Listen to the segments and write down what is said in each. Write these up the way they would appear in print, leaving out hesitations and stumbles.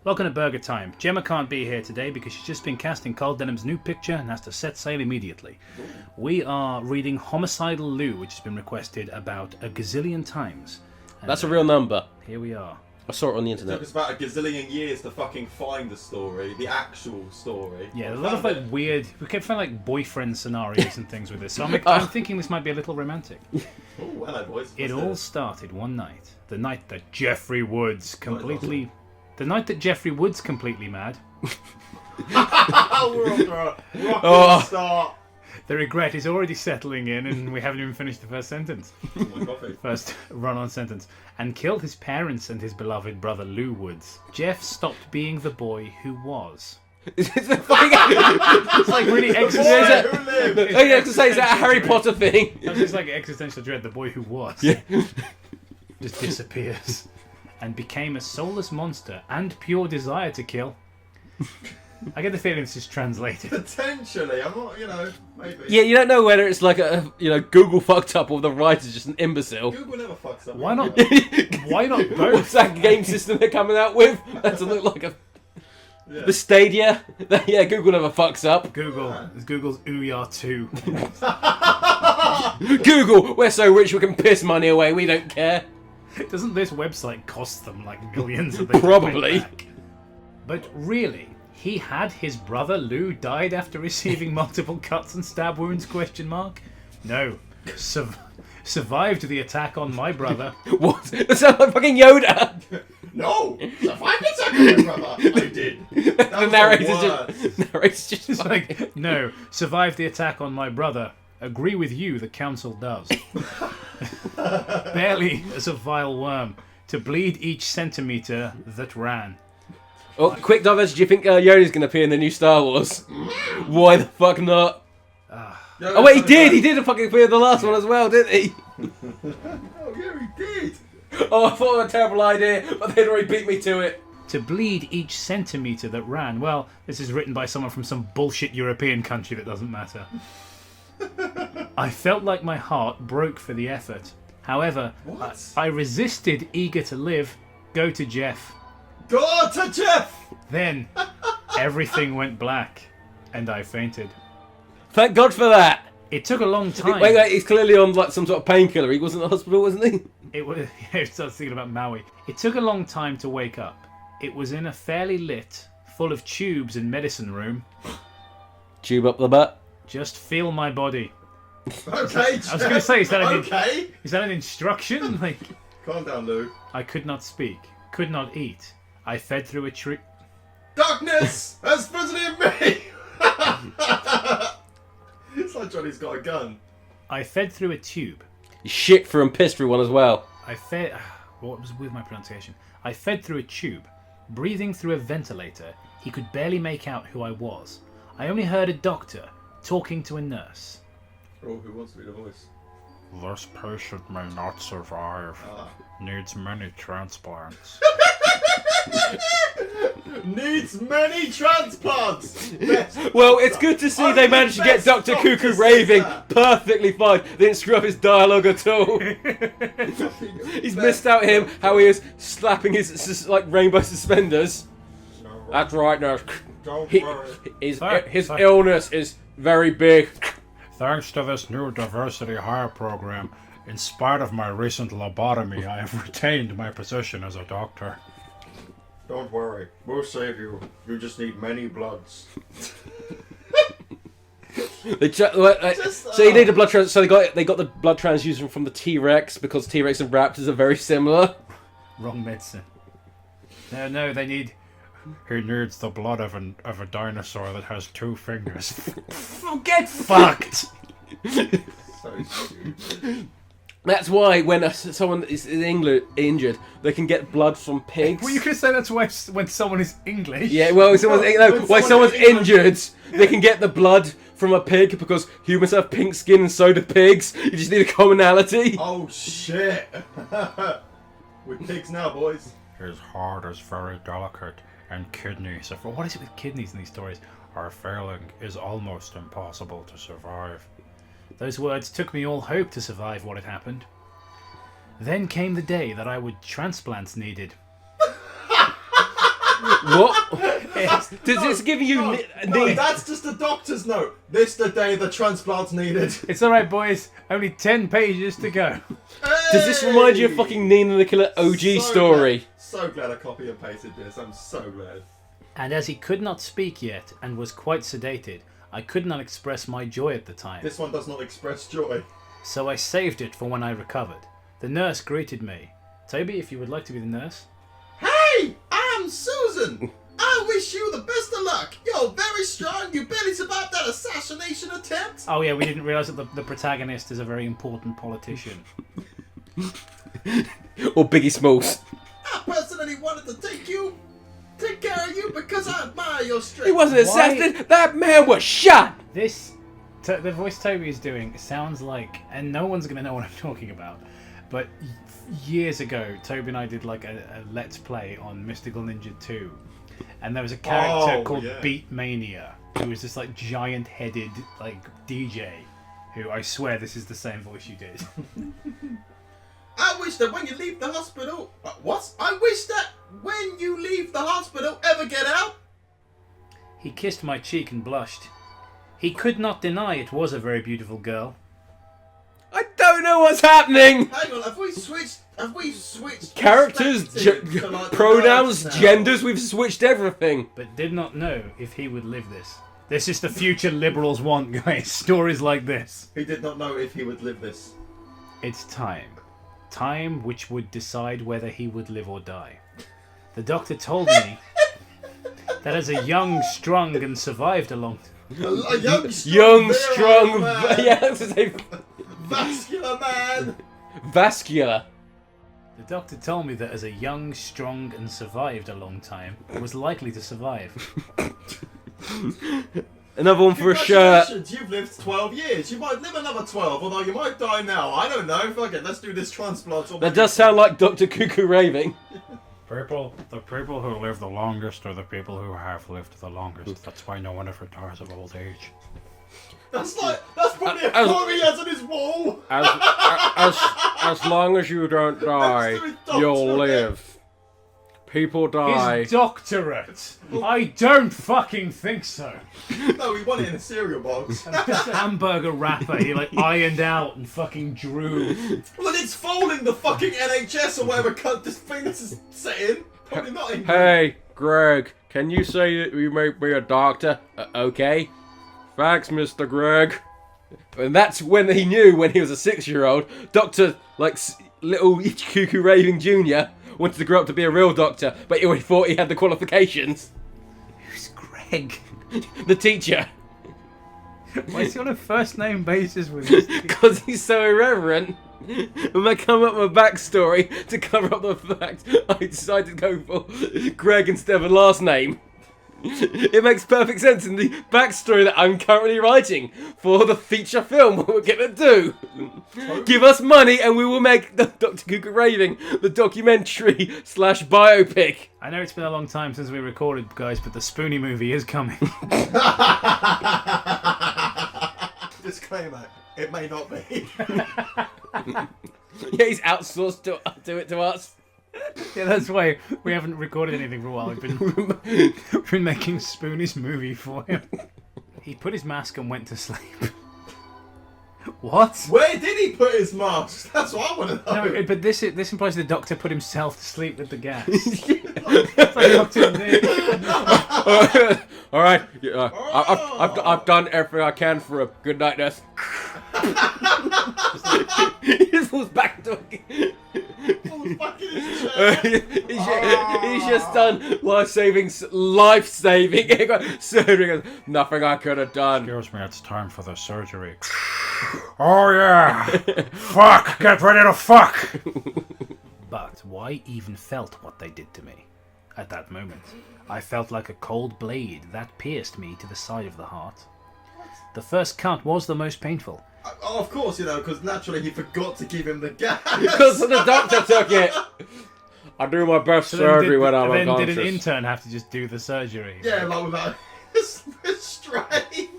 Welcome to Burger Time. Gemma can't be here today because she's just been cast in Carl Denham's new picture and has to set sail immediately. We are reading Homicidal Liu, which has been requested about a gazillion times. That's a real number. Here we are. I saw it on the It internet. took us about a gazillion years to fucking find the story, the actual story. Yeah, there's a lot of like weird. We kept finding like boyfriend scenarios and things with this. So I'm thinking this might be a little romantic. Oh, hello, boys. It all started one night. The night that Jeffrey Woods completely. The night that Jeffrey Woods completely mad. We're off to a rocking start. The regret is already settling in, and we haven't even finished the first sentence. First run-on sentence. And killed his parents and his beloved brother Lou Woods. Jeff stopped being the boy who was. It's like really existential. Who lived? I have to say, is that a Harry Potter thing? It's just like existential dread. The boy who was. Yeah. Just disappears. And became a soulless monster and pure desire to kill. I get the feeling this is translated. Potentially, I'm not, maybe. Yeah, you don't know whether it's like Google fucked up or the writer's just an imbecile. Google never fucks up. Why not? Why not both? What's that game system they're coming out with? That doesn't look like a... Yeah. The Stadia? Yeah, Google never fucks up. Google. It's Google's Ouya 2. Google, we're so rich we can piss money away, we don't care. Doesn't this website cost them like millions of things? Probably. But really, he had his brother Lou died after receiving multiple cuts and stab wounds? ? No. Survived the attack on my brother. What? That sounds like fucking Yoda. No! Survived the second, brother! I did. The narrator's just It's like, no. Survived the attack on my brother. Agree with you, the council does. Barely as a vile worm. To bleed each centimetre that ran. Oh, quick diversion. Do you think Yoda's going to appear in the new Star Wars? Why the fuck not? Oh wait, he did! He did fucking appear in the last one as well, didn't he? Oh, yeah, he did! Oh, I thought it was a terrible idea, but they'd already beat me to it. To bleed each centimetre that ran. Well, this is written by someone from some bullshit European country that doesn't matter. I felt like my heart broke for the effort. However, I resisted, eager to live. Go to Jeff. Go to Jeff! Then, everything went black, and I fainted. Thank God for that. It took a long time. Wait, he's clearly on like some sort of painkiller. He wasn't in the hospital, wasn't he? It was. I was thinking about Maui. It took a long time to wake up. It was in a fairly lit, full of tubes and medicine room. Tube up the butt. Just feel my body. Okay, Jeff. I was going to say, is that an Okay. instruction? Like, Calm down, Lou. I could not speak, could not eat. I fed through a tree. Darkness has visited me! It's like Johnny's got a gun. I fed through a tube. You shit through and pissed through one as well. I fed. What was with my pronunciation? I fed through a tube, breathing through a ventilator. He could barely make out who I was. I only heard a doctor talking to a nurse. Oh, who wants to be the voice? This patient may not survive. Needs many transplants. Needs many transplants! Well, it's good to see they managed to get Dr. Cuckoo raving perfectly fine. They didn't screw up his dialogue at all. He's missed out him how he is slapping his like rainbow suspenders. That's right, nurse. Don't worry. His illness is very big. Thanks to this new diversity hire program, in spite of my recent lobotomy, I have retained my position as a doctor. Don't worry. We'll save you. You just need many bloods. So you need a blood trans. So they got the blood transfusion from the T-Rex because T-Rex and raptors are very similar. Wrong medicine. No, they need... He needs the blood of a dinosaur that has 2 fingers. Get fucked! So stupid. That's why when someone is injured, they can get blood from pigs. Well, you could say that's why when someone is English. Yeah, well, when someone's injured, they can get the blood from a pig because humans have pink skin and so do pigs. You just need a commonality. Oh, shit. We're pigs now, boys. His heart is very delicate, and kidneys... What is it with kidneys in these stories? Are failing is almost impossible to survive. Those words took me all hope to survive what had happened. Then came the day that I would transplants needed. What? Does this give you... No, that's just a doctor's note. This the day the transplant's needed. It's alright, boys. Only 10 pages to go. Does this remind you of fucking Nina the Killer OG story? So glad I copy and pasted this. I'm so glad. And as he could not speak yet, and was quite sedated, I could not express my joy at the time. This one does not express joy. So I saved it for when I recovered. The nurse greeted me. Toby, if you would like to be the nurse. Hey, I'm Susan. I wish you the best of luck. You're very strong. You barely survived that assassination attempt. Oh yeah, we didn't realise that the protagonist is a very important politician. Or Biggie Smalls. I personally wanted to take care of you because I admire your strength. He wasn't assassinated. That man was shot. The voice Toby is doing sounds like, and no one's going to know what I'm talking about, but years ago, Toby and I did like a Let's Play on Mystical Ninja 2, and there was a character called Beat Mania, who was this like giant-headed like DJ, who I swear this is the same voice you did. I wish that when you leave the hospital... What? I wish that when you leave the hospital, ever get out? He kissed my cheek and blushed. He could not deny it was a very beautiful girl. I don't know what's happening. Hang on, have we switched Characters, to, like, pronouns, the genders, we've switched everything. But did not know if he would live this. This is the future liberals want, guys. Stories like this. He did not know if he would live this. It's time. Time which would decide whether he would live or die. The doctor told me that as a young, strong, and survived a long... A young, strong man. Yeah, I was gonna say vascular man. Vascular. The doctor told me that as a young, strong, and survived a long time, was likely to survive. Another one for a shirt. You've lived 12 years. You might live another 12, although you might die now. I don't know. Fuck it. Let's do this transplant. That does sound like Dr. Cuckoo raving. The people who live the longest are the people who have lived the longest. That's why no one ever dies of old age. That's probably a quote he has on his wall. As long as you don't die, you'll live. People die. His doctorate! I don't fucking think so. No, he won it in a cereal box. Just a hamburger wrapper he like ironed out and fucking drew. Well, it's folding the fucking NHS or whatever cut this thing this is set in. Probably not in. Hey, Greg, can you say that you make me a doctor? Okay. Thanks, Mr. Greg. And that's when he knew when he was a 6-year-old, Dr. like little Cuckoo Raving Jr. wanted to grow up to be a real doctor, but he already thought he had the qualifications. Who's Greg? The teacher. Why is he on a first name basis with this? Because he's so irreverent. When I come up with a backstory to cover up the fact, I decided to go for Greg instead of a last name. It makes perfect sense in the backstory that I'm currently writing for the feature film what we're gonna do. Give us money and we will make Dr. Cuckoo Raving the documentary / biopic. I know it's been a long time since we recorded, guys, but the Spoonie movie is coming. Disclaimer, it may not be. Yeah, he's outsourced to do it to us. Yeah, that's why we haven't recorded anything for a while. We've been making Spoonie's movie for him. He put his mask and went to sleep. What? Where did he put his mask? That's what I want to know. No, but this implies the doctor put himself to sleep with the gas. It's like Doctor Nick. All right, I've done everything I can for a good night, nurse. He just falls back into he's just done life-saving surgery. Nothing I could have done. Excuse me, it's time for the surgery. Oh yeah! Fuck! Get ready to fuck! But why even felt what they did to me? At that moment, I felt like a cold blade that pierced me to the side of the heart. The first cut was the most painful. Oh, of course, because naturally he forgot to give him the gas. Because the doctor took it. I do my best surgery when I'm unconscious. Then did an intern have to just do the surgery? Yeah, like without restraint.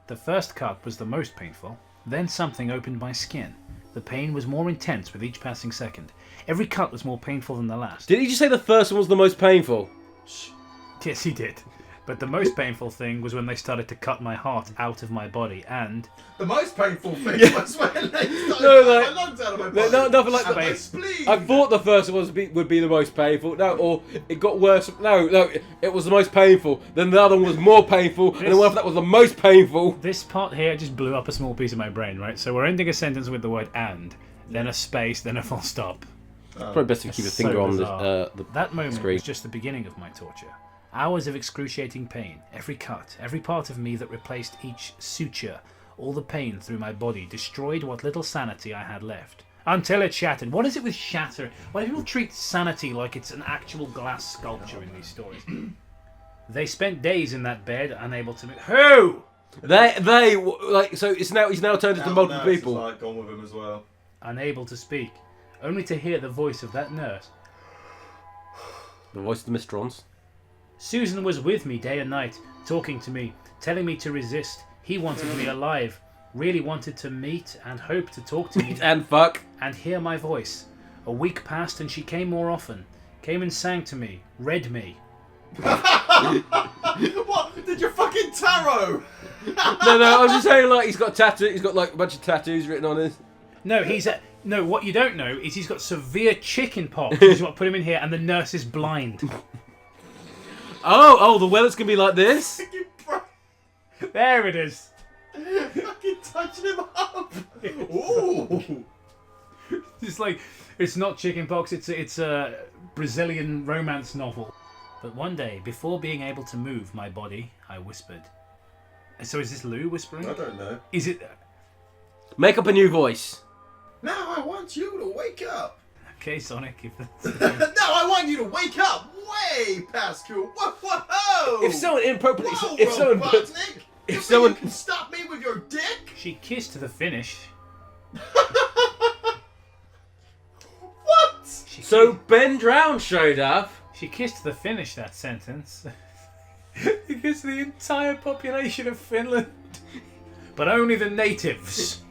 The first cut was the most painful. Then something opened my skin. The pain was more intense with each passing second. Every cut was more painful than the last. Did you just say the first one was the most painful? much. Yes, he did. But the most painful thing was when they started to cut my heart out of my body, and The most painful thing was when they started No, cutting my lungs out of my body. nothing like and that. my spleen. I thought the first one would be the most painful. No, or it got worse. No, it was the most painful. Then the other one was more painful, and the one after that was the most painful. this part here just blew up a small piece of my brain, right? So we're ending a sentence with the word and, then a space, then a full stop. Probably best if you keep a So finger on bizarre. the That moment screen. was just the beginning of my torture. Hours of excruciating pain, every cut, every part of me that replaced each suture, all the pain through my body destroyed what little sanity I had left. Until it shattered. What is it with shatter? Why do people treat sanity like it's an actual glass sculpture in these stories? They spent days in that bed, unable to move. Who? They like so. He's now turned into multiple Nurse people. has, like, gone with him as well. Unable to speak, only to hear the voice of that nurse. The voice of the Mistrons. Susan was with me day and night, talking to me, telling me to resist. He wanted me alive, really wanted to meet and hope to talk to me And fuck. and hear my voice. A week passed and she came more often, came and sang to me, read me. What? Did you fucking tarot? No, I was just saying, like, he's got tattoo. He's got like a bunch of tattoos written on his. No, no. What you don't know is he's got severe chicken pox, which is what put him in here, and the nurse is blind. Oh, the weather's gonna be like this. There it is. Fucking touching him up. Ooh. It's like it's not chicken pox. It's a Brazilian romance novel. But one day, before being able to move my body, I whispered. So is this Lou whispering? I don't know. Is it? Make up a new voice. Now I want you to wake up. Okay, Sonic. If that's Now I want you to wake up way past cool. Whoa! If someone inappropriately, Whoa, if someone put, Robotnik! if You someone- think you can stop me with your dick? she kissed the finish. What? so Ben Drown showed up. She kissed the finish. That sentence. He kissed the entire population of Finland, but only the natives.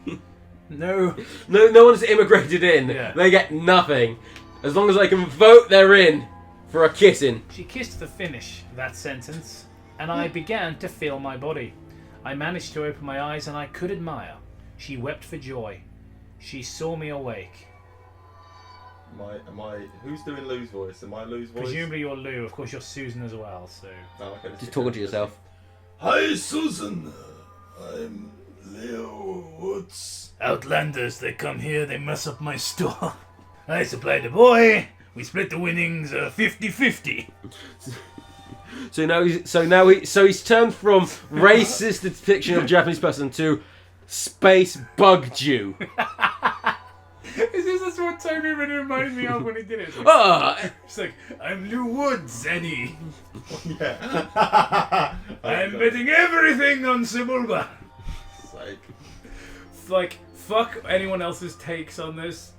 No. No one's immigrated in. Yeah. They get nothing. As long as they can vote, they're in for a kissing. She kissed the finish, that sentence, and I began to feel my body. I managed to open my eyes and I could admire. She wept for joy. She saw me awake. Am I? Who's doing Lou's voice? Am I Lou's voice? Presumably you're Lou, of course you're Susan as well, so... Oh, okay, Just talking to yourself. Hi, Susan. I'm Leo Woods. Outlanders, they come here, they mess up my store. I supply the boy, we split the winnings 50-50. So he's turned from racist depiction of a Japanese person to space bug Jew. Is this what Tony really reminded me of when he did it? It's like, I'm Lou Woods, Annie. Yeah. I'm betting everything on Sebulba. Like, fuck anyone else's takes on this.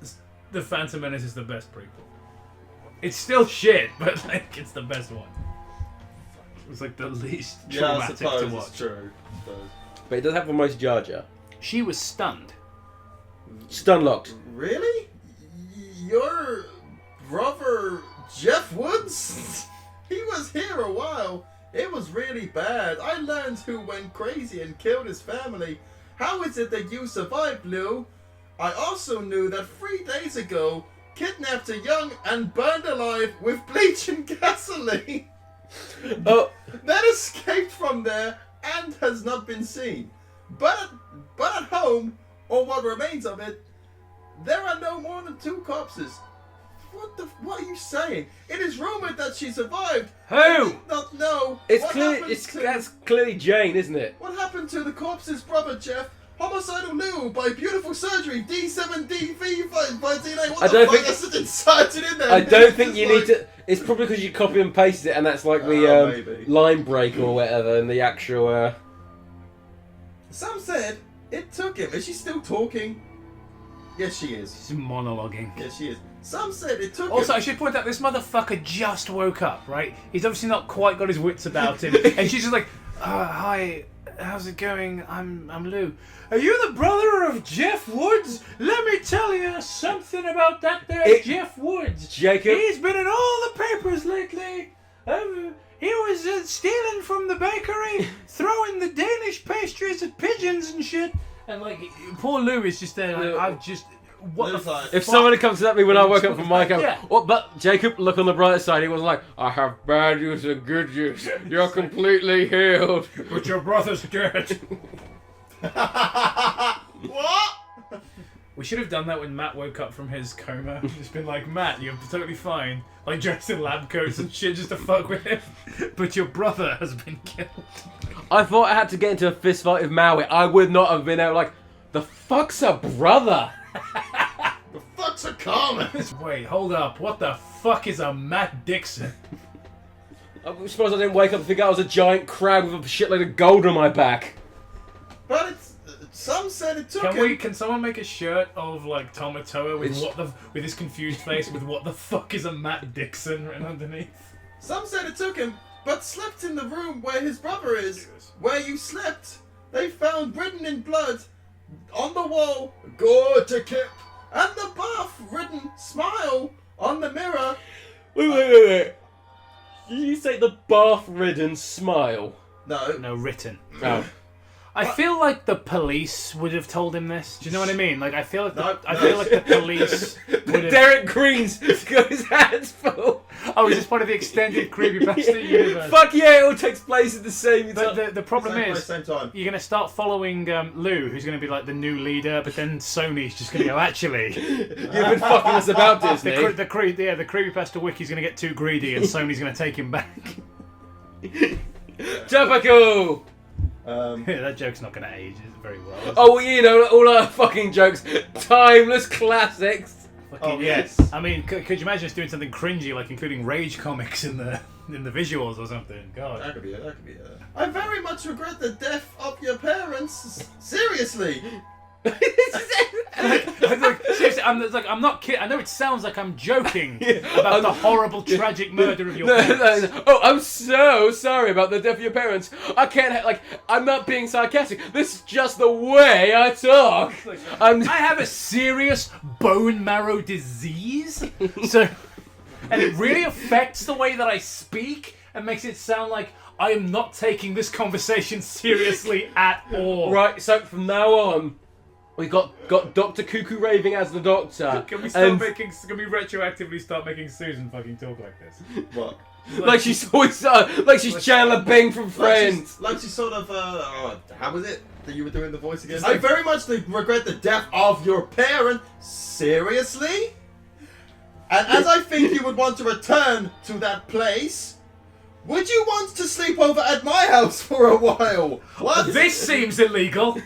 The Phantom Menace is the best prequel. It's still shit, but like it's the best one. It was like the least Yeah, I traumatic suppose to it's watch. true. But it does have the most Jar Jar. She was stunned. Stun locked. Really? Your brother Jeff Woods? He was here a while. It was really bad. I learned who went crazy and killed his family. How is it that you survived, Lou? I also knew that 3 days ago, kidnapped a young and burned alive with bleach and gasoline. Oh, That escaped from there and has not been seen. But at home, or what remains of it, there are no more than 2 corpses. What are you saying? It is rumored that she survived. Who? I do not know. it's What clearly happened to- that's clearly Jane, isn't it? What happened to the corpse's brother, Jeff? Homicidal Liu by beautiful surgery. D7DV by DNA. What I the don't fuck? think- That's just inserted in there. I don't think It's you like- need to. It's probably because you copy and pasted it, and that's like the Maybe. line break or whatever, and the actual. Some said it took him. Is she still talking? Yes, she is. She's monologuing. Yes, she is. Some said it took Also, him. I should point out this motherfucker just woke up, right? He's obviously not quite got his wits about him, and she's just like, "Hi, how's it going? I'm Lou. Are you the brother of Jeff Woods? Let me tell you something about that there Jeff Woods. Jacob. He's been in all the papers lately. He was stealing from the bakery, throwing the Danish pastries at pigeons and shit. And like, poor Lou is just there. Like, I've just what Lou's the like, If somebody comes at me when I woke up from my camp, Yeah. what? But Jacob, look on the bright side. He wasn't like, I have bad news and good news. You're completely healed. But your brother's dead. what? We should have done that when Matt woke up from his coma. Just been like, Matt, you're totally fine. Like dressed in lab coats and shit just to fuck with him. But your brother has been killed. I thought I had to get into a fist fight with Maui. I would not have been able like, the fuck's a brother? The fuck's a common? Wait, hold up. What the fuck is a Matt Dixon? I suppose I didn't wake up and think I was a giant crab with a shitload of gold on my back. But it's some said it took him. Can someone make a shirt of like Tomatoa with his confused face with what the fuck is a Matt Dixon written underneath? Some said it took him, but slept in the room where his brother is. Where you slept. They found written in blood on the wall, "Go to Kip," and the bath written "Smile" on the mirror. Wait. Did you say the bath-ridden smile? No. Written. Oh. I feel like the police would have told him this. Do you know what I mean? Like I feel like No. feel like the police would have. Derek Green's got his hands full. Oh, is this part of the extended Creepypasta universe? Fuck yeah, it all takes place at the same But time. the problem Same place, is, same time. you're going to start following Lou, who's going to be like the new leader, but then Sony's just going to go, actually, You've been fucking us about, Disney. the Creepypasta wiki's going to get too greedy and Sony's going to take him back. Topical! That joke's not going to age very well. is it? Oh, well, you know, all our fucking jokes. Timeless classics. Fucking, yes. I mean, could you imagine us doing something cringy, like including rage comics in the visuals or something? God. That could be it. I very much regret the death of your parents. Seriously. Seriously, I'm not kidding. I know it sounds like I'm joking about the horrible, tragic murder of your parents. Oh, I'm so sorry about the death of your parents. I can't, I'm not being sarcastic. This is just the way I talk. I have a serious bone marrow disease, and it really affects the way that I speak and makes it sound like I am not taking this conversation seriously at all. Right, so from now on, we got Dr. Cuckoo Raving as the doctor. Can we retroactively start making Susan fucking talk like this? What? Like she's always, like she's Chandler Bing from Friends. Like she's sort of, how was it that you were doing the voice again? I very much regret the death of your parent. Seriously? And as I think you would want to return to that place, would you want to sleep over at my house for a while? What? This seems illegal.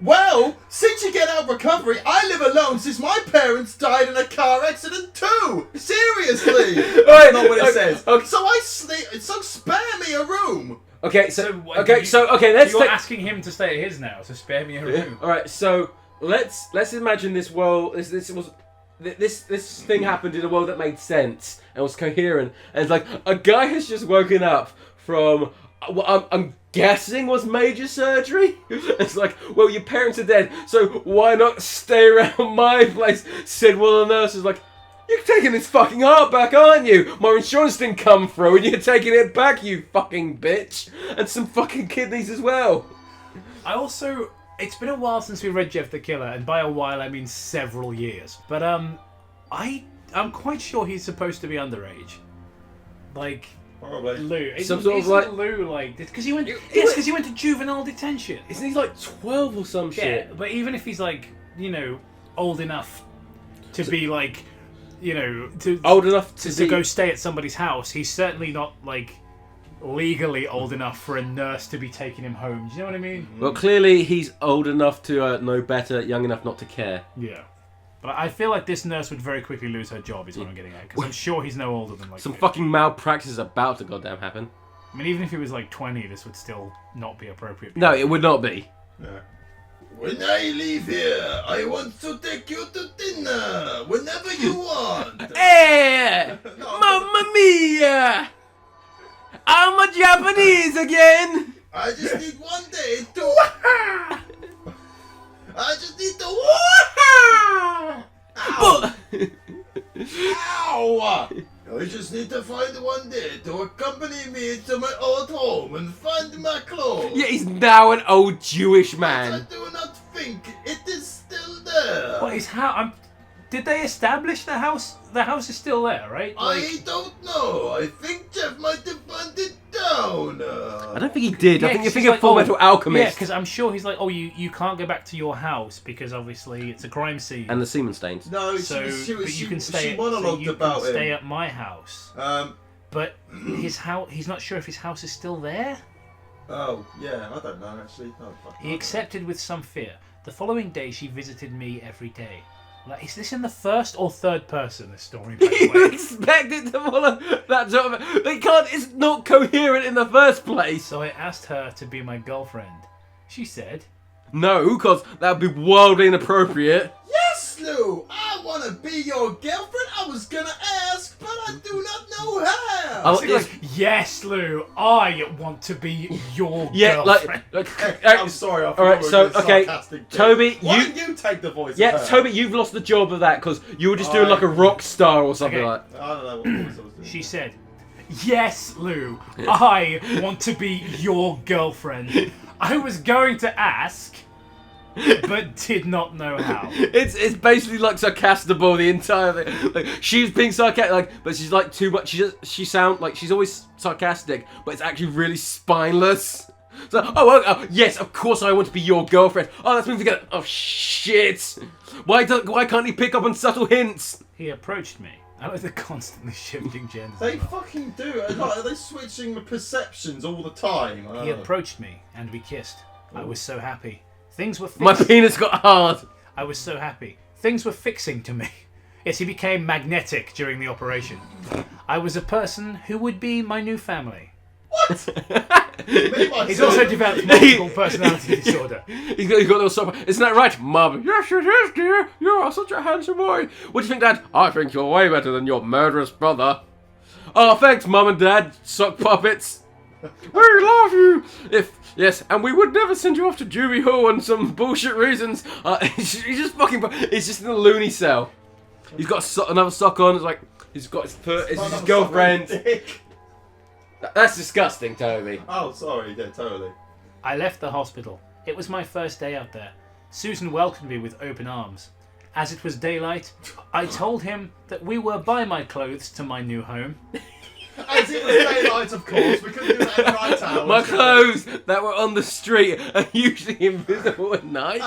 Well, since you get out of recovery, I live alone since my parents died in a car accident too. Seriously. That's not what it says. Okay. So I sleep. So spare me a room. Okay, Let's let's You're asking him to stay at his now, so spare me a room. All right, so let's imagine this world. This thing happened in a world that made sense and was coherent, and it's like a guy has just woken up from what I'm guessing was major surgery. It's like, well, your parents are dead, so why not stay around my place? Said one of the nurses, like, you're taking this fucking heart back, aren't you? My insurance didn't come through, and you're taking it back, you fucking bitch, and some fucking kidneys as well. It's been a while since we read Jeff the Killer, and by a while I mean several years. But I'm quite sure he's supposed to be underage. Like Probably. Lou, Some sort of like Lou, like because he went to juvenile detention. Isn't he like 12 or some shit? Yeah, but even if he's like old enough to be like Old enough to go stay at somebody's house, he's certainly not like legally old enough for a nurse to be taking him home. Do you know what I mean? Well, clearly he's old enough to know better, young enough not to care. Yeah. But I feel like this nurse would very quickly lose her job, is what I'm getting at. Because I'm sure he's no older than like... Some fucking malpractice is about to goddamn happen. I mean, even if he was like 20, this would still not be appropriate. No, it would not be. Yeah. When I leave here, I want to take you to dinner whenever you want. Hey! No. Mamma mia! I'm a Japanese again! I just need one day to... I just need to... Ow! Ow! I just need to find one day to accompany me to my old home and find my clothes. Yeah, he's now an old Jewish I man. do not think it is still there. What is how? Did they establish the house? The house is still there, right? I don't know. I think Jeff might have burned it down. I don't think he did. I think you're 'cause thinking he's of Full Metal Yeah, Alchemist. because I'm sure he's like, oh, you can't go back to your house because obviously it's a crime scene. And the semen stains. No, so, she you can stay. She monologued you about can stay it. at my house. But his house. He's not sure if his house is still there. oh yeah, I don't know actually. Oh, fuck, He accepted with some fear. The following day, she visited me every day. Like, is this in the first or third person? This story, by the You way. expect it to follow that sort of... They can't... It's not coherent in the first place. So I asked her to be my girlfriend. She said, No, because that would be wildly inappropriate. yes, Lou. I want to be your girlfriend. I was gonna ask, but I do not know how. Oh, so like, yes, Lou, I want to be your Yeah, girlfriend. I'm sorry. I all right, so, okay, Toby, Why don't you take the voice? Yeah, of her? Toby, you've lost the job of that because you were just doing like a rock star or something Okay. like I don't know what voice I was doing. She said, yes, Lou, I want to be your girlfriend. I was going to ask, but did not know how. It's basically like sarcastable the entire thing. Like, she's being sarcastic, like, but she's like too much. She sound like she's always sarcastic, but it's actually really spineless. So, oh, yes, of course I want to be your girlfriend. Oh, that's me together. Oh shit! Why can't he pick up on subtle hints? He approached me. I like the constantly shifting genders. They as well. fucking do. Like, are they switching the perceptions all the time? He approached me and we kissed. I was so happy. Things were My fixed. penis got hard. I was so happy. Things were fixing to me. Yes, he became magnetic during the operation. I was a person who would be my new family. He's also developed multiple personality disorder. He's got a little sub. Isn't that right, Mum? Yes, it is, dear. You are such a handsome boy. What do you think, Dad? I think you're way better than your murderous brother. Oh, thanks, Mum and Dad, sock puppets. We love you. Yes, and we would never send you off to juvie hall on some bullshit reasons. He's just fucking. He's just in a loony cell. He's got another sock on. It's like he's got his foot. It's his girlfriend. That's disgusting, Toby. Oh, sorry. Yeah, totally. I left the hospital. It was my first day out there. Susan welcomed me with open arms. As it was daylight, I told him that we were by my clothes to my new home. As it was daylight, of course. We couldn't do that at night hours. My clothes that were on the street are usually invisible at night.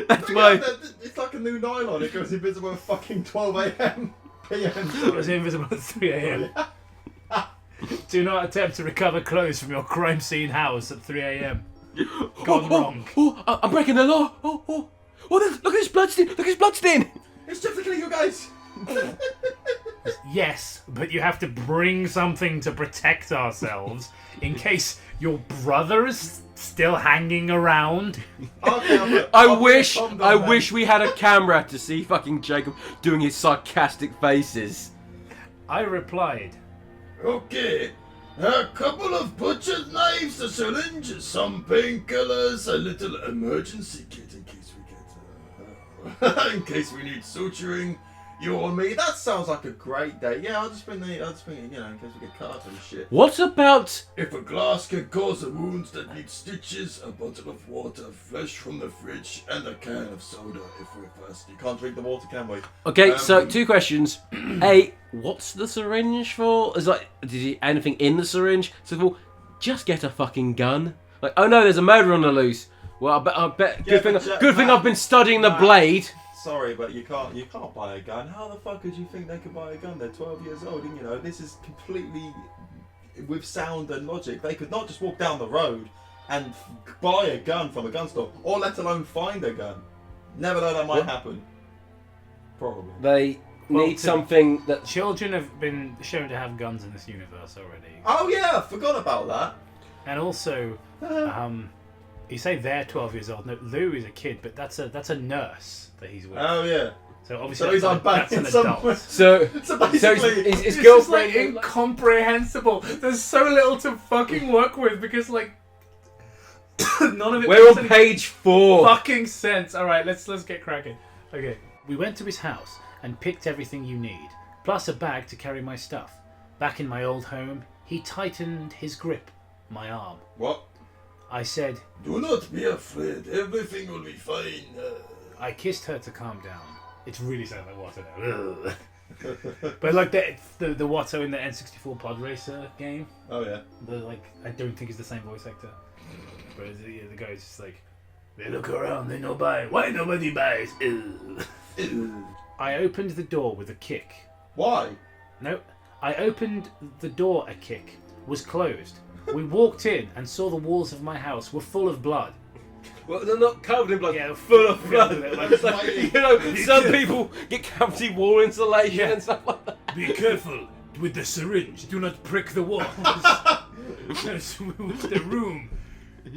That's why. It's like a new nylon. It goes invisible at fucking 12 a.m. p.m. It was invisible at 3 a.m. Do not attempt to recover clothes from your crime scene house at 3 a.m. Gone wrong. I'm breaking the law. Look at his bloodstain. Look at his bloodstain. It's just killing you guys. Yes, but you have to bring something to protect ourselves in case your brother is still hanging around. Okay, I wish we had a camera to see fucking Jacob doing his sarcastic faces. I replied, Okay. A couple of butcher's knives, a syringe, some painkillers, a little emergency kit in case we get in case we need suturing. You or me? That sounds like a great day. Yeah, I'll just bring in case we get cut up and shit. What about... If a glass can cause a wound that needs stitches, a bottle of water, flesh from the fridge, and a can of soda if we're thirsty. Can't drink the water, can we? Okay, so 2 questions. A, what's the syringe for? Is like, did he anything in the syringe? So, well, just get a fucking gun. Like, oh no, there's a murder on the loose. Well, I bet. Yeah, Good thing I've been studying the blade. Sorry, but you can't buy a gun. How the fuck could you think they could buy a gun? They're 12 years old, and you know this is completely with sound and logic. They could not just walk down the road and buy a gun from a gun store, or let alone find a gun. Never know that might happen. Probably. They need something that... children have been shown to have guns in this universe already. Oh yeah, forgot about that. And also, you say they're 12 years old. No, Lou is a kid, but that's a nurse that he's with. Oh yeah. So obviously, So he's that's an adult. So basically, his It's just girlfriend... like incomprehensible. There's so little to fucking work with because like none of it We're makes on any page 4. fucking sense. All right, let's get cracking. Okay, we went to his house and picked everything you need, plus a bag to carry my stuff. Back in my old home, he tightened his grip, my arm. What? I said, Do not be afraid. Everything will be fine. I kissed her to calm down. It's really sounding like Watto now. But like the Watto in the N64 Pod Racer game, Oh yeah. I don't think it's the same voice actor. But the guy's just like, they look around, they no buy. Why nobody buys? I opened the door with a kick. Why? No, I opened the door a kick. Was closed. We walked in and saw the walls of my house were full of blood. Well, they're not covered in blood. Yeah, full of blood. It's Like, you know, some people get cavity wall insulation and stuff like that. Be careful with the syringe. Do not prick the walls. The room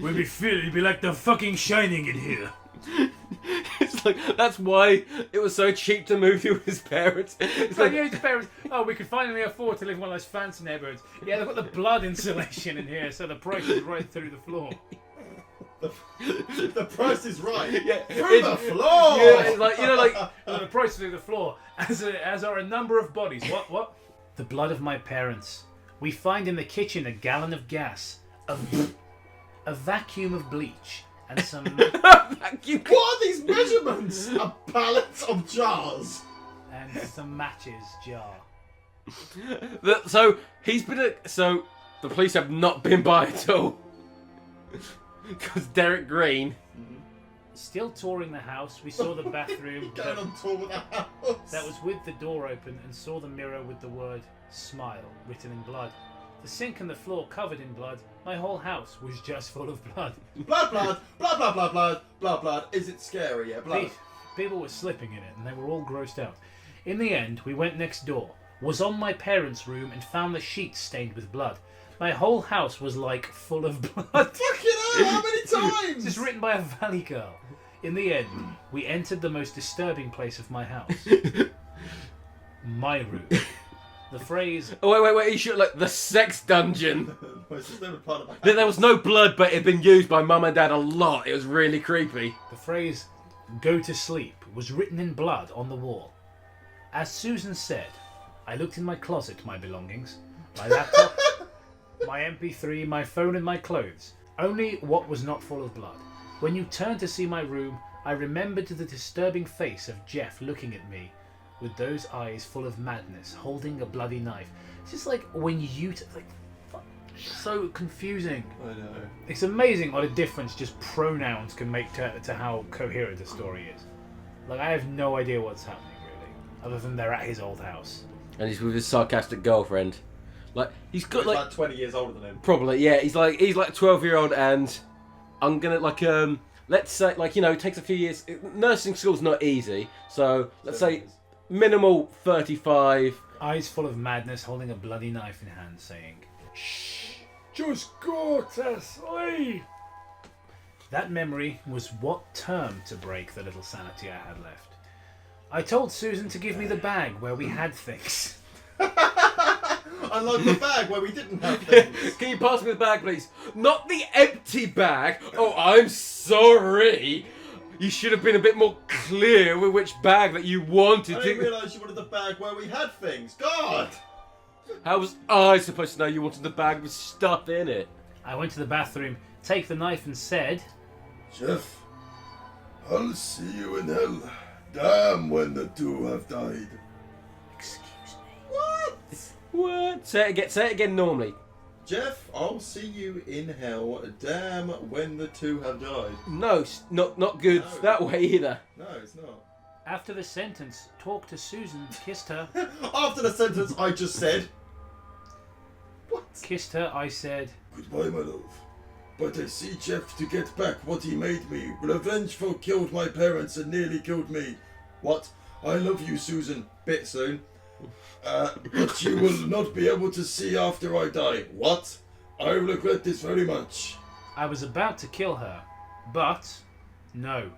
will be filled. It'll be like the fucking Shining in here. It's like, that's why it was so cheap to move in with his parents. It's like, Yeah, his parents. Oh, we can finally afford to live in one of those fancy neighborhoods. Yeah, they've got the blood insulation in here, so the price is right through the floor. The price is right. yeah, Through the floor. Yeah, it's like, you know, like, The price is through the floor, as are a number of bodies. What? The blood of my parents. We find in the kitchen a gallon of gas, a vacuum of bleach, and some. vacuum. What are these measurements? A pallet of jars. And some matches jar. So he's been so the police have not been by at all because Derek Green. Still touring the house, we saw the bathroom Going on tour with the house. that was with the door open and saw the mirror with the word smile written in blood. The sink and the floor covered in blood. My whole house was just full of blood. Blood, blood, blood, blood, blood, blood, blood, blood. Is it scary? Yeah, blood. People were slipping in it and they were all grossed out. In the end, we went next door, was on my parents' room and found the sheets stained with blood. My whole house was like full of blood. Fucking hell, how many times? This is written by a valley girl. In the end, we entered the most disturbing place of my house. My room. The phrase... Oh, wait, you should, like, the sex dungeon. It's just never part of my house. There was no blood, but it had been used by Mum and Dad a lot. It was really creepy. The phrase, go to sleep, was written in blood on the wall. As Susan said, I looked in my closet, my belongings, my laptop, my MP3, my phone and my clothes. Only what was not full of blood. When you turned to see my room, I remembered the disturbing face of Jeff looking at me with those eyes full of madness, holding a bloody knife. It's just like when you... fuck, so confusing. I know. It's amazing what a difference just pronouns can make to how coherent a story is. Like, I have no idea what's happening, really, other than they're at his old house. And he's with his sarcastic girlfriend. Like, he's got, He's like 20 years older than him. Probably, yeah. He's like 12-year-old, and I'm gonna let's say, like, you know, it takes a few years. Nursing school's not easy, so let's say minimal 35. Eyes full of madness, holding a bloody knife in hand, saying, Shh. Just go to sleep. that memory was what term to break the little sanity I had left. I told Susan to give me the bag where we had things. Unlike the bag where we didn't have things. Can you pass me the bag, please? Not the empty bag. Oh, I'm sorry. You should have been a bit more clear with which bag that you wanted I to. didn't realise you wanted the bag where we had things. God! How was I supposed to know you wanted the bag with stuff in it? I went to the bathroom, take the knife and said, Jeff, I'll see you in hell. Damn when the two have died. excuse me. What? What? Say it again normally. Jeff, I'll see you in hell. Damn when the two have died. No, not good No. that way either. No, it's not. After the sentence, talked to Susan, kissed her. After the sentence I just said. What? Kissed her, I said, Goodbye, my love. But I see Jeff to get back what he made me. Revengeful killed my parents and nearly killed me. What? I love you, Susan. Bit soon. But you will not be able to see after I die. What? I regret this very much. I was about to kill her, but no,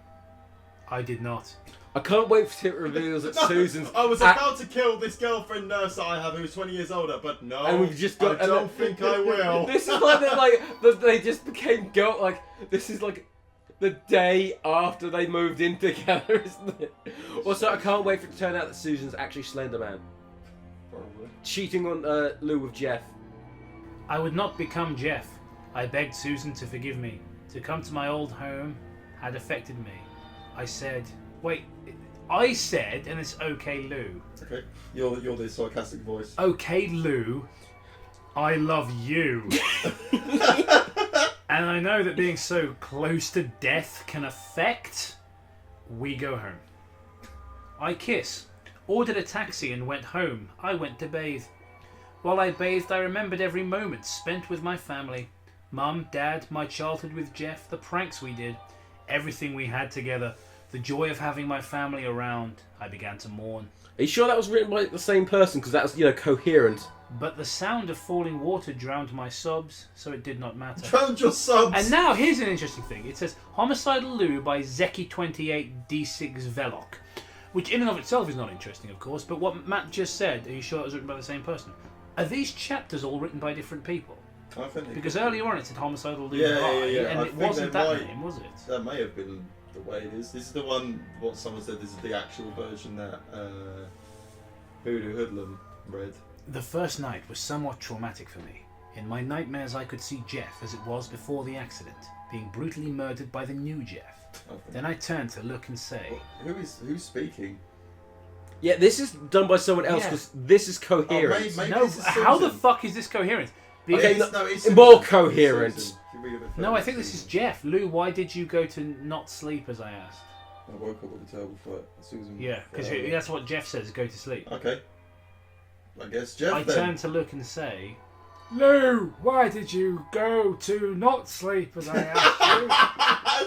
I did not. I can't wait for it reveals that No, Susan's. I was about to kill this girlfriend nurse that I have who's 20 years older, but no. And we've just got. I don't think I will. This is like they just became girl. Like this is like the day after they moved in together, isn't it? Also, I can't wait for it to turn out that Susan's actually Slender Man. Probably. Cheating on Lou with Jeff. I would not become Jeff. I begged Susan to forgive me. To come to my old home had affected me. I said, and it's okay, Lou. Okay, you're the sarcastic voice. Okay, Lou, I love you. And I know that being so close to death can affect. We go home. I kiss, ordered a taxi and went home. I went to bathe. While I bathed, I remembered every moment spent with my family. Mum, Dad, my childhood with Jeff, the pranks we did, everything we had together, the joy of having my family around. I began to mourn. Are you sure that was written by the same person? Because that was, coherent. But the sound of falling water drowned my sobs, so it did not matter. Drowned your subs! And now, here's an interesting thing. It says, Homicidal Liu by Zeki28D6 Velok. Which in and of itself is not interesting, of course, but what Matt just said, are you sure it was written by the same person? Are these chapters all written by different people? I think Because earlier on it said Homicidal Liu Yeah, by, yeah, yeah. and I it think wasn't they that might- name, was it? that may have been the way it is. This is the one, what someone said, this is the actual version that Voodoo Hoodlum read. The first night was somewhat traumatic for me. In my nightmares I could see Jeff as it was before the accident, being brutally murdered by the new Jeff. Okay. Then I turned to look and say, Who's speaking? Yeah, this is done by someone else Yeah. because this is coherent. Maybe no, this is how the Susan. fuck is this coherent? The- Okay, It's more Susan. coherent. Susan. If you read a bit No, further, I think this is Susan. Jeff. Lou, why did you go to not sleep, as I asked? I woke up with a terrible fright. Susan. Yeah, because that's what Jeff says, go to sleep. Okay. I guess Jeff I then. turned to look and say, Lou, why did you go to not sleep, as I asked you?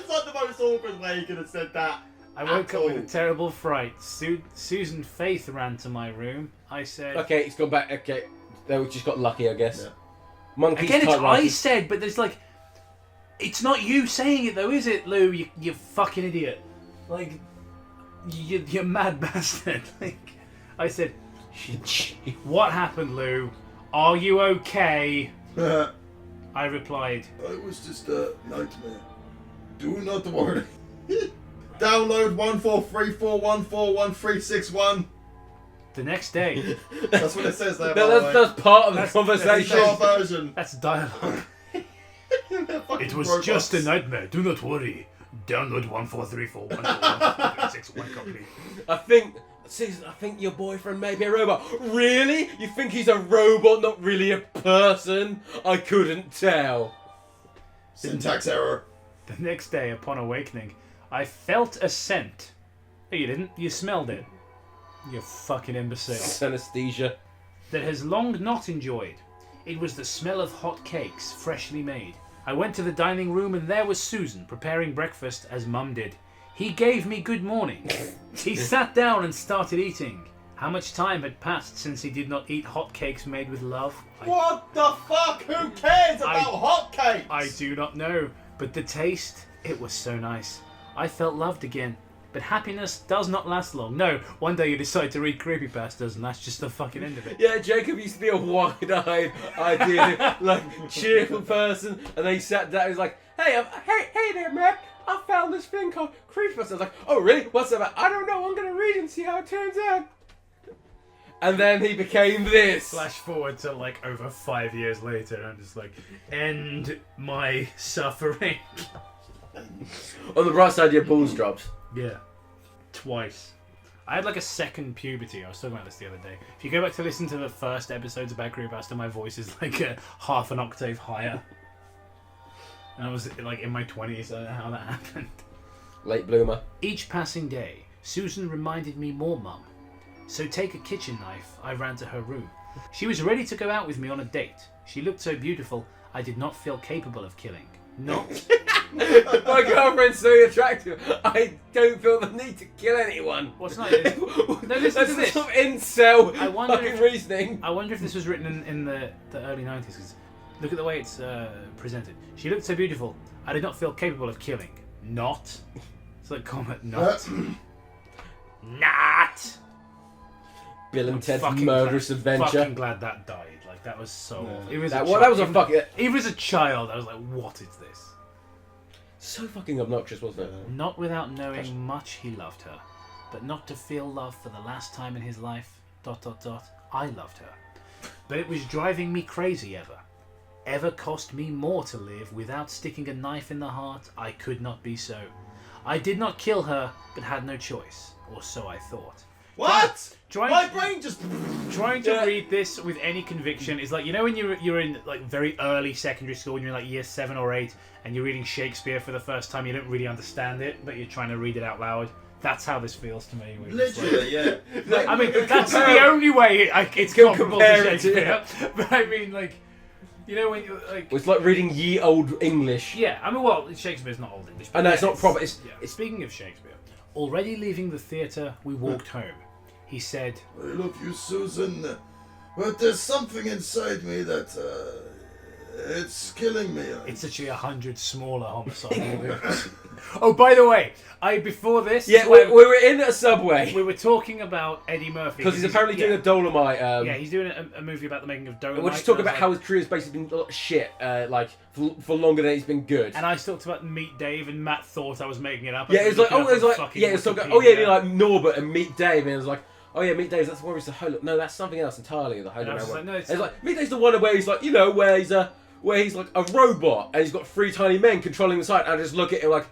It's not the most awkward way you could have said that. I woke up with a all. terrible fright. Susan Faith ran to my room. I said... Okay, it's gone back. Okay, we just got lucky, I guess. Yeah. Monkeys Again, it's can't I run. said, but there's like... It's not you saying it though, is it, Lou? You fucking idiot. Like, you're mad bastard. Like, I said, what happened, Lou? Are you okay? I replied, I was just a nightmare. Do not worry. Download 14341411361. the next day. That's what it says there. No, by the way. that's part of the That's- conversation. Short version. That's dialogue. Fucking It was robots. just a nightmare. Do not worry. Download 14341411361 complete. I think, Susan, I think your boyfriend may be a robot. Really? You think he's a robot, not really a person? I couldn't tell. Syntax error. The next day, upon awakening, I felt a scent. No, you didn't. You smelled it. You fucking imbecile. Synesthesia. That has long not enjoyed. It was the smell of hot cakes, freshly made. I went to the dining room and there was Susan, preparing breakfast as Mum did. He gave me good morning. He sat down and started eating. How much time had passed since he did not eat hot cakes made with love? What the fuck? Who cares about hotcakes? I do not know, but the taste, it was so nice. I felt loved again. But happiness does not last long. No, one day you decide to read creepypastas and that's just the fucking end of it. Yeah, Jacob used to be a wide-eyed, ideal, like cheerful person, and then he sat down. He was like, "Hey, hey there, Matt. I found this thing called Creepypasta." I was like, "Oh, really? What's that about?" "I don't know. I'm gonna read and see how it turns out." And then he became this. Flash forward to like over 5 years later, and I'm just like, end my suffering. On the right side, your balls dropped. Yeah. Twice. I had like a second puberty. I was talking about this the other day. If you go back to listen to the first episodes about Creepypasta, my voice is like a half an octave higher. And I was like in my 20s. I don't know how that happened. Late bloomer. Each passing day, Susan reminded me more Mum. So take a kitchen knife, I ran to her room. She was ready to go out with me on a date. She looked so beautiful, I did not feel capable of killing. Not. My girlfriend's so attractive. I don't feel the need to kill anyone. What's not? No, listen That's to this. some incel I wonder fucking if- reasoning. I wonder if this was written in the early 90s. Because look at the way it's presented. She looked so beautiful, I did not feel capable of killing. Not. It's like comment not. Not. Bill and Ted's Fucking Murderous Adventure. Fucking glad that died. Like that was so. Yeah. Awful. It was That was a fucking. Even as a child, I was like, "What is this?" So fucking obnoxious, wasn't it? Not without knowing much he loved her, but not to feel love for the last time in his life, ... I loved her. But it was driving me crazy ever cost me more to live without sticking a knife in the heart. I could not be so. I did not kill her, but had no choice, or so I thought. What? Trying My to- brain just. Trying to read this with any conviction is like, you know when you're in like very early secondary school, when you're in like year 7 or 8, and you're reading Shakespeare for the first time, you don't really understand it, but you're trying to read it out loud. That's how this feels to me. Literally, yeah. I mean, that's the only way it's comparable to compare it to- Shakespeare. But I mean, like, you know when you like. It's like reading ye old English. Yeah, I mean, well, Shakespeare's not Old English. I know, it's not proper. Yeah. Speaking of Shakespeare, already leaving the theatre, we walked home. He said, I love you, Susan, but there's something inside me that it's killing me. it's actually 100 smaller homicidal Lius. Oh, by the way, before this, Yeah, we were in a subway. we were talking about Eddie Murphy. Because he's apparently doing a Dolomite. Yeah, he's doing a movie about the making of Dolomite. We're just talking and I about was how like- his career's basically been a lot of shit, like for longer than it's been good. And I talked about Meet Dave, and Matt thought I was making it up. Yeah, it's like, Looking oh, up it's on like, fucking yeah, it's like, Wikipedia. oh yeah, you're like Norbert and Meet Dave, and it was like, oh yeah, Meet Dave, that's where he's the Holy. No, that's something else entirely. The Holy And I was Man just one. like, no, it's It's like Meet Dave's the one where he's like, you know, where he's like a robot and he's got 3 tiny men controlling the site, and I just look at him like,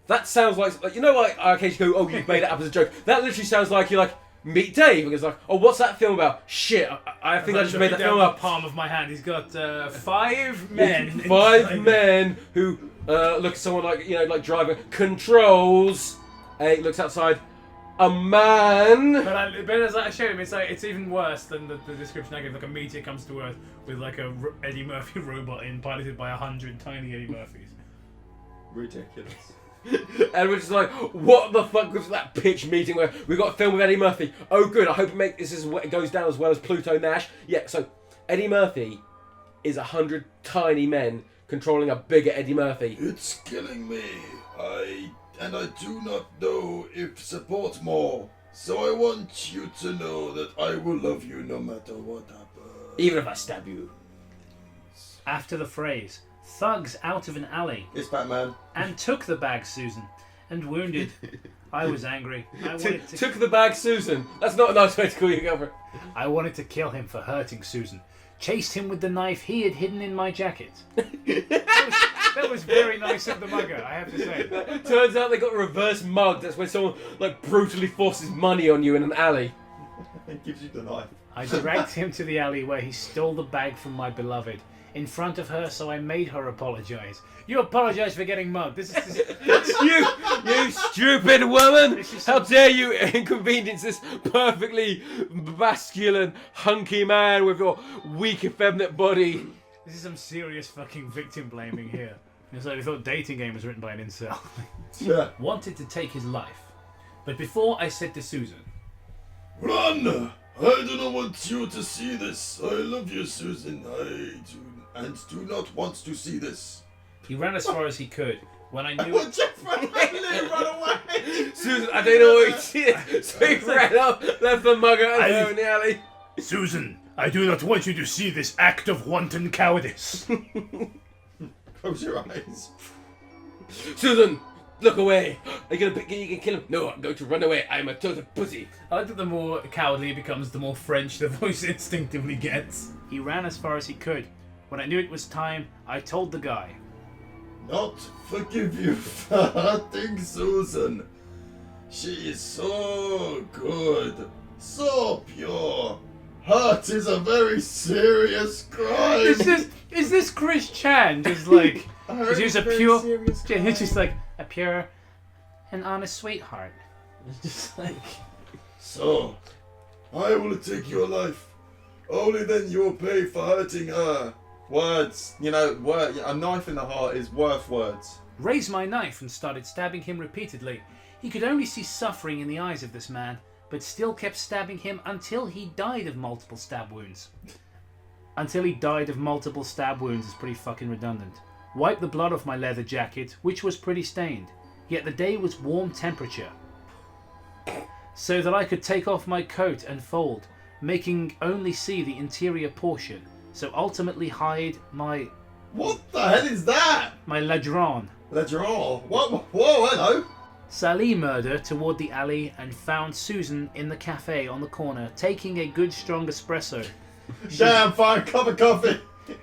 that sounds like you know, like I occasionally go, oh, you've made it up as a joke. That literally sounds like you're like Meet Dave, and it's like, oh, what's that film about? Shit, I think I just made that film up. The palm of my hand. He's got 5 men. 5 men who look at someone like, you know, like driver controls. Looks outside. A man. But as I showed him, it's even worse than the description I gave. Like a meteor comes to Earth with like a Eddie Murphy robot piloted by 100 tiny Eddie Murphys. Ridiculous. And we're just like, what the fuck was that pitch meeting where we got a film with Eddie Murphy? Oh, good. I hope it goes down as well as Pluto Nash. Yeah. So Eddie Murphy is 100 tiny men controlling a bigger Eddie Murphy. It's killing me. I do not know if support more. So I want you to know that I will love you no matter what happens. Even if I stab you. After the phrase, thugs out of an alley It's Batman. and took the bag, Susan, and wounded. I was angry. Took the bag, Susan. That's not a nice way to call your girlfriend. I wanted to kill him for hurting Susan. Chased him with the knife he had hidden in my jacket. That was very nice of the mugger, I have to say. Turns out they got reverse mugged. That's when someone like brutally forces money on you in an alley. It gives you the knife. I dragged him to the alley where he stole the bag from my beloved. In front of her, so I made her apologise. You apologise for getting mugged. This is You stupid woman! This is How some- dare you inconvenience this perfectly masculine, hunky man with your weak, effeminate body? This is some serious fucking victim blaming here. It's like I thought Dating Game was written by an incel. Yeah. Wanted to take his life. But before I said to Susan, Run! I do not want you to see this. I love you, Susan. Do not want to see this. he ran as far as he could. When I knew Well, Jeff ran away. Susan, I don't know what he did. So he ran up, left the mugger and her in the alley. Susan, I do not want you to see this act of wanton cowardice. Close your eyes. Susan, look away. Are you gonna kill him? No, I'm going to run away. I'm a total pussy. I like that the more cowardly he becomes, the more French the voice instinctively gets. He ran as far as he could. When I knew it was time, I told the guy. Not forgive you for hurting Susan. She is so good, so pure. Hurt is a very serious crime. Is this Chris Chan just like? heard He's a very pure. serious Yeah, he's crime. just like a pure and honest sweetheart. It's just like. So, I will take your life. Only then you will pay for hurting her. Words. You know, a knife in the heart is worth words. Raised my knife and started stabbing him repeatedly. He could only see suffering in the eyes of this man, but still kept stabbing him until he died of multiple stab wounds. Until he died of multiple stab wounds is pretty fucking redundant. Wiped the blood off my leather jacket, which was pretty stained. Yet the day was warm temperature, so that I could take off my coat and fold, making only see the interior portion, so ultimately hide my What the hell is that? ladron, Ledgerall. What? Whoa, hello. Sally murder toward the alley and found Susan in the cafe on the corner, taking a good strong espresso. Damn fine cup of coffee.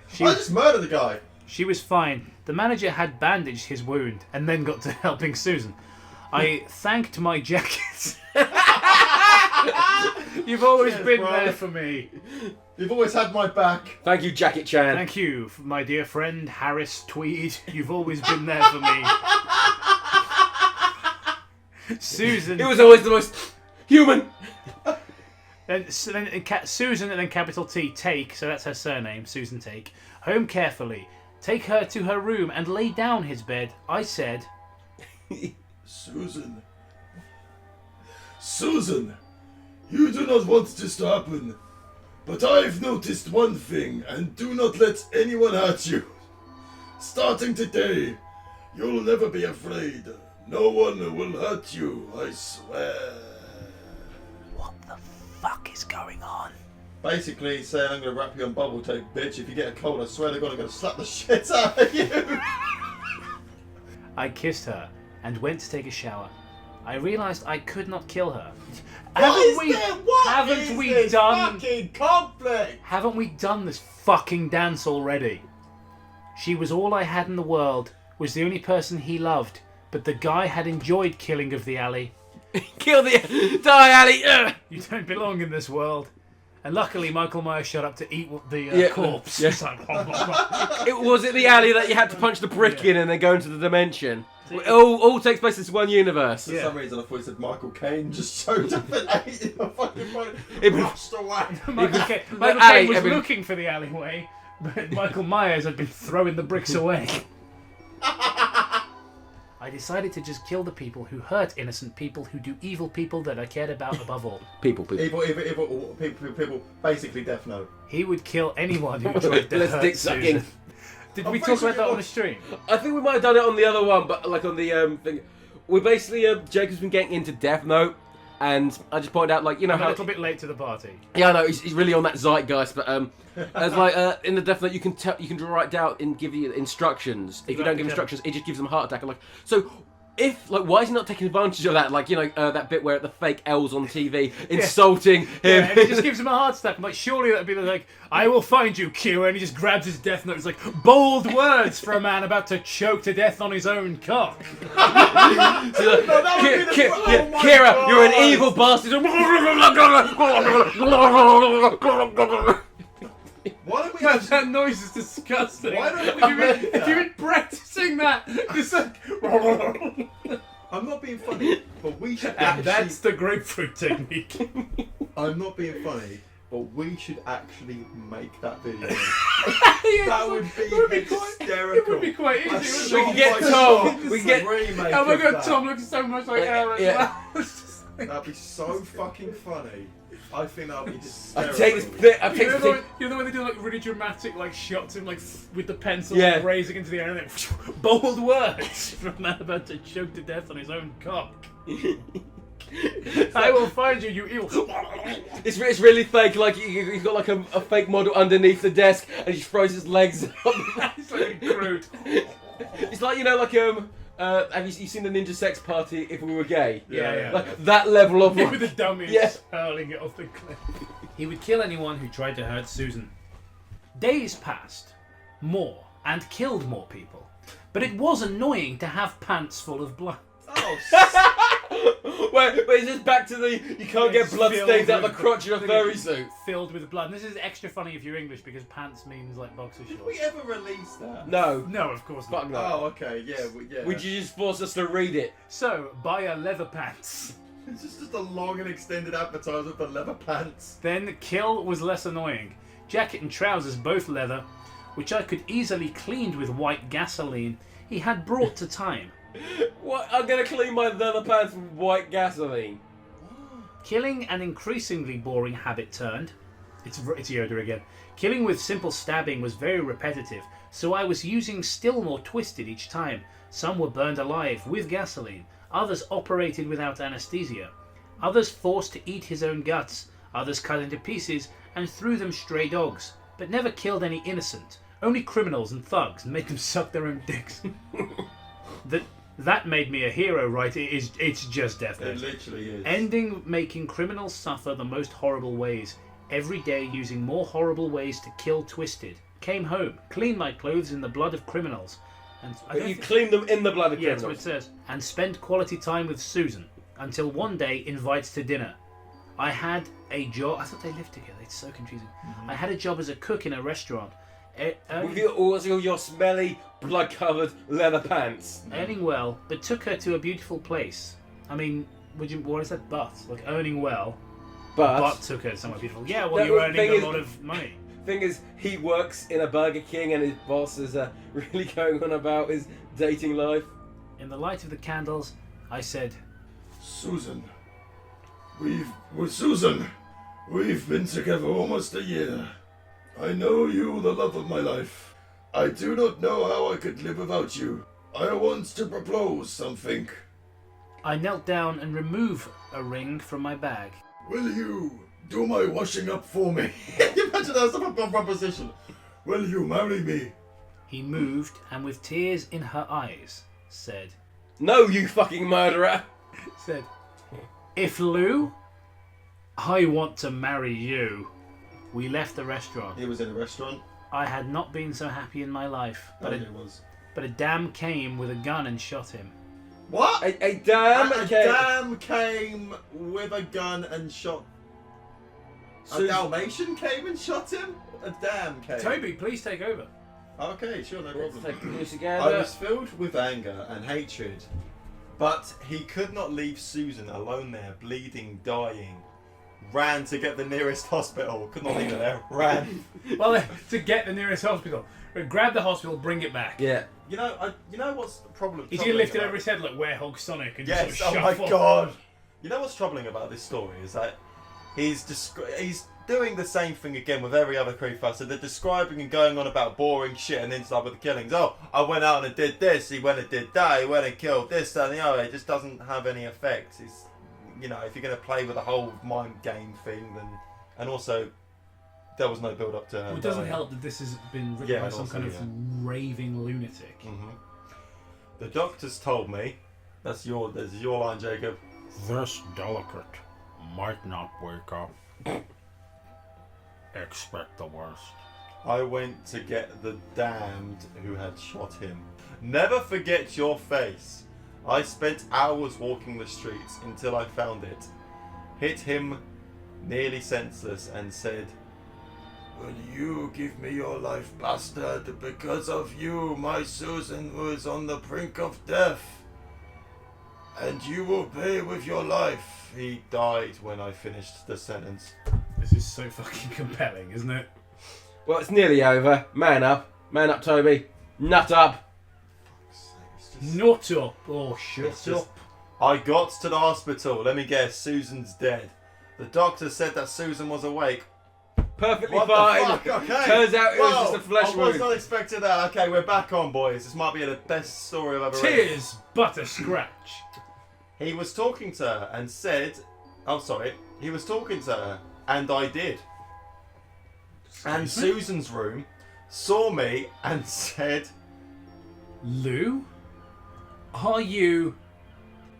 She- I just murdered the guy. She was fine. The manager had bandaged his wound and then got to helping Susan. I thanked my jacket. You've always Cheers, been bro. there for me. You've always had my back. Thank you, Jacket Chan. Thank you, my dear friend Harris Tweed. You've always been there for me. Susan. It was always the most human. Susan and then capital T, Take, so that's her surname, Susan Take. Home carefully. Take her to her room and lay down his bed. I said, Susan. Susan, you do not want this to happen. But I've noticed one thing, and do not let anyone hurt you. Starting today, you'll never be afraid. No one will hurt you, I swear. what the fuck is going on? Basically saying I'm going to wrap you in bubble tape, bitch. If you get a cold, I swear to God I'm going to slap the shit out of you. I kissed her and went to take a shower. I realised I could not kill her. Haven't we done fucking conflict? Haven't we done this fucking dance already? She was all I had in the world, was the only person he loved, but the guy had enjoyed killing of the alley. Kill the die, Ali. Ugh. You don't belong in this world. And luckily Michael Myers shut up to eat the corpse. yeah. It's like, oh, Was it the alley that you had to punch the brick in and then go into the dimension? It all takes place in this one universe. For some reason I thought you said Michael Caine just showed up and ate the fucking body. It was- Rushed away. Michael Caine alley, was I mean- looking for the alleyway, but Michael Myers had been throwing the bricks away. I decided to just kill the people who hurt innocent people who do evil people that I cared about above all. People. Evil, people, basically Death Note. He would kill anyone who tried to Let's hurt dick Susan. sucking. Did I'm we pretty talk about sure that it on the was- stream? I think we might have done it on the other one, but like on the thing. We basically Jacob's been getting into Death Note, and I just pointed out like you know I'm a how little bit late to the party. yeah I know he's really on that zeitgeist, but as like in the Death Note you can write down and give you instructions. If you don't give instructions, it just gives them a heart attack. And like so. If like, why is he not taking advantage of that? Like, you know, that bit where the fake L's on TV insulting him. Yeah, and he just gives him a heart attack. I'm like, surely that'd be like, I will find you, Q. And he just grabs his death note. It's like, bold words for a man about to choke to death on his own cock. Kira, you're an evil bastard. Why don't we have That noise is disgusting. Why don't we If you've been practicing that, it's like, I'm not being funny, but we should and actually... that's the grapefruit technique. I'm not being funny, but we should actually make that video. Yeah, That would be hysterical. It would be quite easy. I wouldn't saw it? can get my Tom. God, We can get- remake Oh my of god, that. Tom looks so much like Aaron. Yeah. That'd be so fucking funny. I think that'd be I hysterical. take this bit. I You take know, this the thing. way, you know the way they do like really dramatic like shots of like with the pencil Yeah. raising into the air and then bold words from a man about to choke to death on his own cock. I will find you, you evil. It's really fake. Like he's got like a fake model underneath the desk, and he just throws his legs up. It's like crude. It's like you know, like have you seen the Ninja Sex Party? If we were gay, Yeah. like that level of. With the dummies Yeah. hurling it off the cliff. He would kill anyone who tried to hurt Susan. Days passed, more, and killed more people. But it was annoying to have pants full of blood. Oh, Wait, but it's just back to the you can't get blood Filled stains out the with- crotch of a furry suit. Filled with blood. And this is extra funny if you're English because pants means like boxer did shorts. we ever release that? No, No, of course not. fuck no. Oh, okay, yeah, yeah. Would you just force us to read it? So, buy a leather pants. It's just a long and extended advertisement for leather pants. Then kill was less annoying. Jacket and trousers both leather, which I could easily cleaned with white gasoline he had brought to time. What? I'm gonna clean my leather pants with white gasoline. Killing an increasingly boring habit turned. It's Yoda again. Killing with simple stabbing was very repetitive, so I was using still more twisted each time. Some were burned alive with gasoline, others operated without anesthesia, others forced to eat his own guts, others cut into pieces and threw them stray dogs, but never killed any innocent, only criminals and thugs and made them suck their own dicks. That made me a hero, right? It's just It deathbed. literally is. Ending making criminals suffer the most horrible ways. Every day using more horrible ways to kill Twisted. Came home, cleaned my clothes in the blood of criminals. And But you clean them in the blood of yeah, that's what it criminals. says. And spent quality time with Susan. Until one day invites to dinner. I had a job. I thought they lived together. It's so confusing. I had a job as a cook in a restaurant. With your smelly, blood-covered leather pants. Earning well, but took her to a beautiful place. I mean, what is that? But like earning well, but took her somewhere beautiful. Yeah, well, No, you're the earning thing a is- lot of money. Thing is, he works in a Burger King and his boss is really going on about his dating life. In the light of the candles, I said, Susan, we've been together almost a year. I know you, the love of my life. I do not know how I could live without you. I want to propose something. I knelt down and removed a ring from my bag. Will you do my washing up for me? Can you imagine that as a proposition? Will you marry me? He moved and with tears in her eyes said, No, you fucking murderer! If Lou, I want to marry you. We left the restaurant. He was in a restaurant. I had not been so happy in my life, but It was. a dam came with a gun and shot him. What? A dam A dam came with a gun and shot. A Dalmatian came and shot him? A dam came. Toby, please take over. Okay, sure, no Let's problem. take this I together. was filled with anger and hatred, but he could not leave Susan alone there, bleeding, dying. Ran to get the nearest hospital. Could not leave her there. Ran. Well, to get the nearest hospital, grab the hospital, bring it back. Yeah. You know what's the problem? He's gonna lift it over his head like Werehog Sonic and Yes. just sort Oh of my shuffle. god. You know what's troubling about this story is that he's doing the same thing again with every other creepypasta. They're describing and going on about boring shit and then start with the killings. Oh, I went out and did this. He went and did that. He went and killed this, that, and the other. It just doesn't have any effect. It's, you know, if you're going to play with the whole mind game thing, then, and also there was no build up to her. Well, it doesn't dying. help that this has been written Yeah, by and some also, kind of yeah. raving lunatic. The doctors told me. This is your line, Jacob. This delicate might not wake up. Expect the worst. I went to get the damned who had shot him. Never forget your face. I spent hours walking the streets until I found it. Hit him nearly senseless and said, Will you give me your life, bastard? Because of you, my Susan was on the brink of death. And you will pay with your life. he died when I finished the sentence. This is so fucking compelling, isn't it? Well, it's nearly over. Man up, Toby. Nut up. Not up. Oh, shut It's just- up. I got to the hospital. Let me guess, Susan's dead. The doctor said that Susan was awake. Perfectly What fine. the fuck? Okay. Turns out it was Whoa, just a flesh I was wound. not expecting that. Okay, we're back on, boys. This might be the best story I've ever read. Tears, butter scratch. He was talking to her and said, oh, sorry. He was talking to her, and I did. And Excuse me? Susan's room saw me and said, Lou? Are you...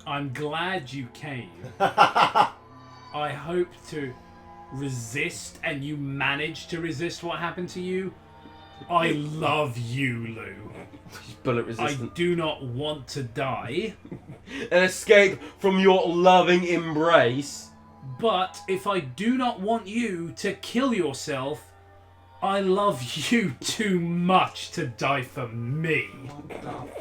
I'm glad you came. I hope to resist, and you managed to resist what happened to you. I love you, Lou. Bullet I resistant. do not want to die, An escape from your loving embrace. but if I do not want you to kill yourself, I love you too much to die for me.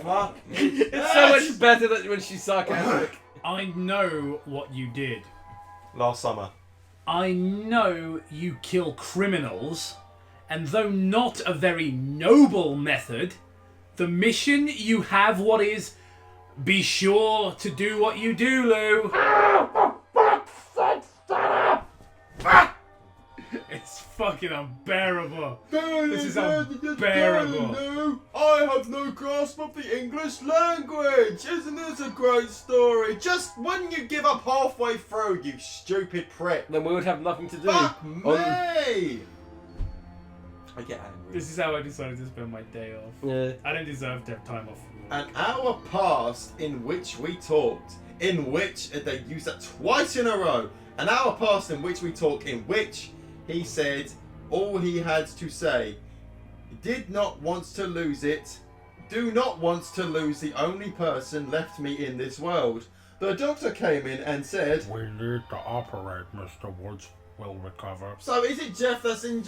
fuck. It's so much better that when she's sarcastic. I know what you did. Last summer. I know you kill criminals, and though not a very noble method, the mission you have what is, be sure to do what you do, Lou. It's fucking unbearable. This is unbearable. I have no grasp of the English language. Isn't this a great story? Just when you give up halfway through, you stupid prick. Then we would have nothing to do. Fuck me! I get angry. This is how I decided to spend my day off. Yeah. I don't deserve to have time off. An hour passed in which we talked. In which they used that twice in a row. An hour passed in which we talked. In which he said all he had to say. Did not want to lose it. Do not want to lose the only person left me in this world. The doctor came in and said, We need to operate, Mr. Woods will recover. so is it Jeff that's in...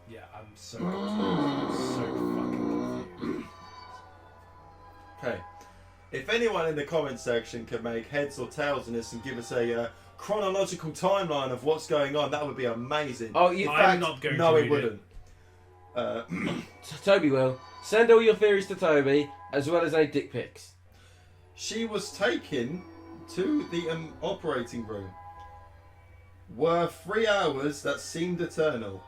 Yeah, I'm so confused. I'm so fucking confused. Okay. If anyone in the comment section could make heads or tails in this and give us a chronological timeline of what's going on, that would be amazing. Oh, you I'm not going no, to it read wouldn't. Toby will. Send all your theories to Toby, as well as any dick pics. She was taken to the operating room. Were 3 hours that seemed eternal.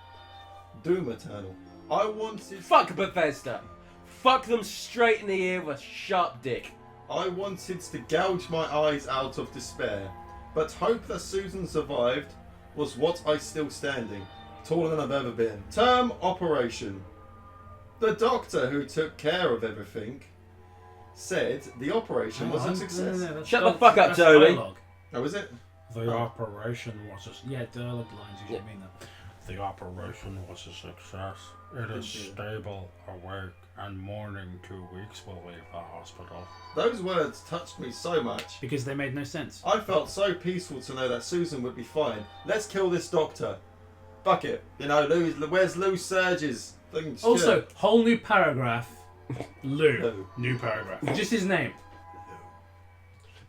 Doom eternal. I wanted... Fuck Bethesda. Fuck them straight in the ear with a sharp dick. I wanted to gouge my eyes out of despair, but hope that Susan survived was what I still standing, taller than I've ever been. Term operation. The doctor who took care of everything said the operation was a success. Shut the fuck up, Toby. Dialogue. Oh, is it? The operation was a Yeah, dialogue lines usually mean that. The operation was a success. It is stable, awake, and mourning 2 weeks will leave the hospital. Those words touched me so much. Because they made no sense. I felt so peaceful to know that Susan would be fine. Let's kill this doctor. Fuck it. You know, where's Lou Surge's? Also, whole new paragraph. Lou. Lou. New paragraph. Just his name.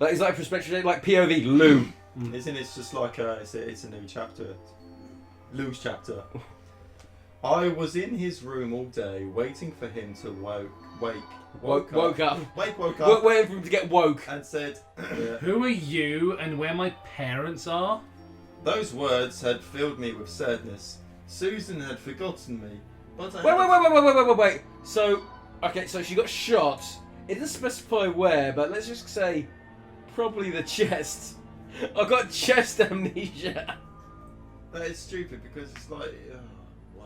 Like, it's like perspective, like POV, Lou. Isn't it just like it's a new chapter? Lou's chapter. I was in his room all day, waiting for him to woke up, Waiting for him to get woke. and said, Who are you and where my parents are? those words had filled me with sadness. Susan had forgotten me, but Wait. So, okay, so she got shot. It doesn't specify where, but let's just say probably the chest. I got chest amnesia. That is stupid because it's like.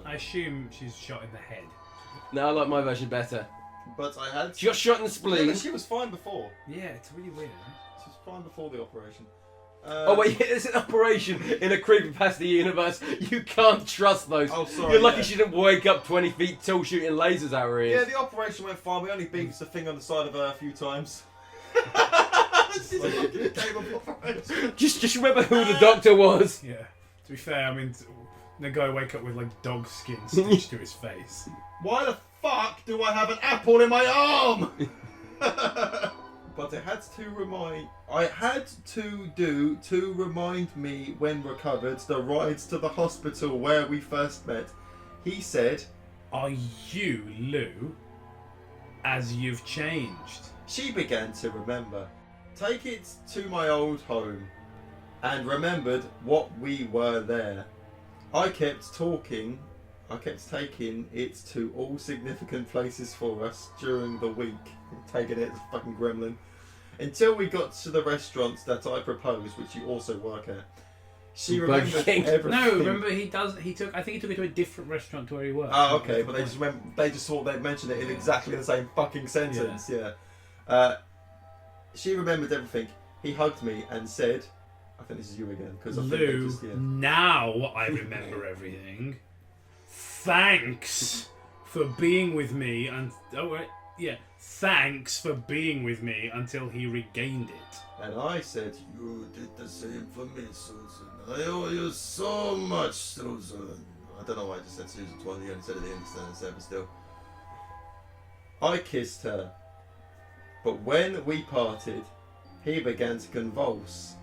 I assume she's shot in the head. No, I like my version better. But I had. She got shot in the Yeah, spleen. but she was fine before. Yeah, it's really weird. Right? She was fine before the operation. Oh wait, it's an operation in a Creepypasta universe. You can't trust those. Oh, sorry, You're lucky yeah. she didn't wake up 20 feet tall shooting lasers at her Yeah, ears. the operation went fine. We only beat the thing on the side of her a few times. Just remember who the doctor was. Yeah. To be fair, I mean, the guy wake up with like dog skin stitched to his face. Why the fuck do I have an apple in my arm? But I had to remind me when recovered the rides to the hospital where we first met. He said, Are you Lou? As you've changed. she began to remember. Take it to my old home and remembered what we were there. I kept taking it to all significant places for us during the week. Taking it as a fucking gremlin. Until we got to the restaurants that I proposed, which you also work at. She Burger remembered King. everything. No, remember I think he took it to a different restaurant to where he worked. Oh, okay, but they just thought they'd mentioned it in exactly the same fucking sentence, yeah. She remembered everything. He hugged me and said, I think this is you again, because I think they Lou, just, yeah. now I remember everything. Thanks for being with me thanks for being with me until he regained it. And I said, You did the same for me, Susan. I owe you so much, Susan. I don't know why I just said Susan twice. You only said it at the end instead of the but still. I kissed her. But when we parted, he began to convulse.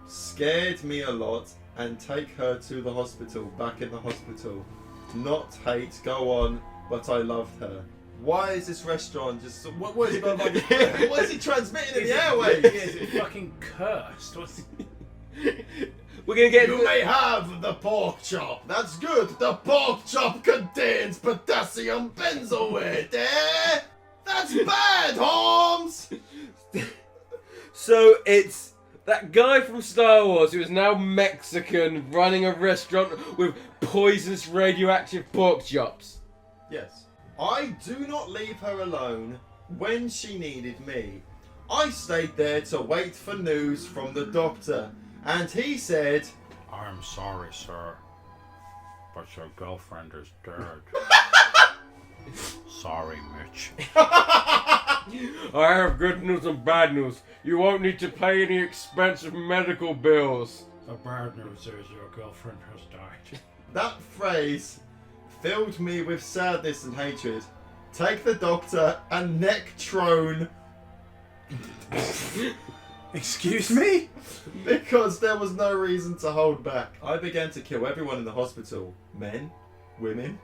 Scared me a lot and take her to the hospital, back in the hospital. Not hate, go on, but I loved her. Why is this restaurant just... What is it got like... What is he transmitting in the airwaves? Is it fucking cursed? What's We're gonna get. You may have the pork chop. That's good. The pork chop contains potassium benzoate. Eh? That's bad, Holmes. So it's That guy from Star Wars who is now Mexican running a restaurant with poisonous radioactive pork chops. Yes. I do not leave her alone when she needed me. I stayed there to wait for news from the doctor, and he said, I'm sorry, sir, but your girlfriend is dead. Sorry, Mitch. I have good news and bad news. You won't need to pay any expensive medical bills. The bad news is your girlfriend has died. that phrase filled me with sadness and hatred. Take the doctor and neck Trone. Excuse me? Because there was no reason to hold back. I began to kill everyone in the hospital. Men, women,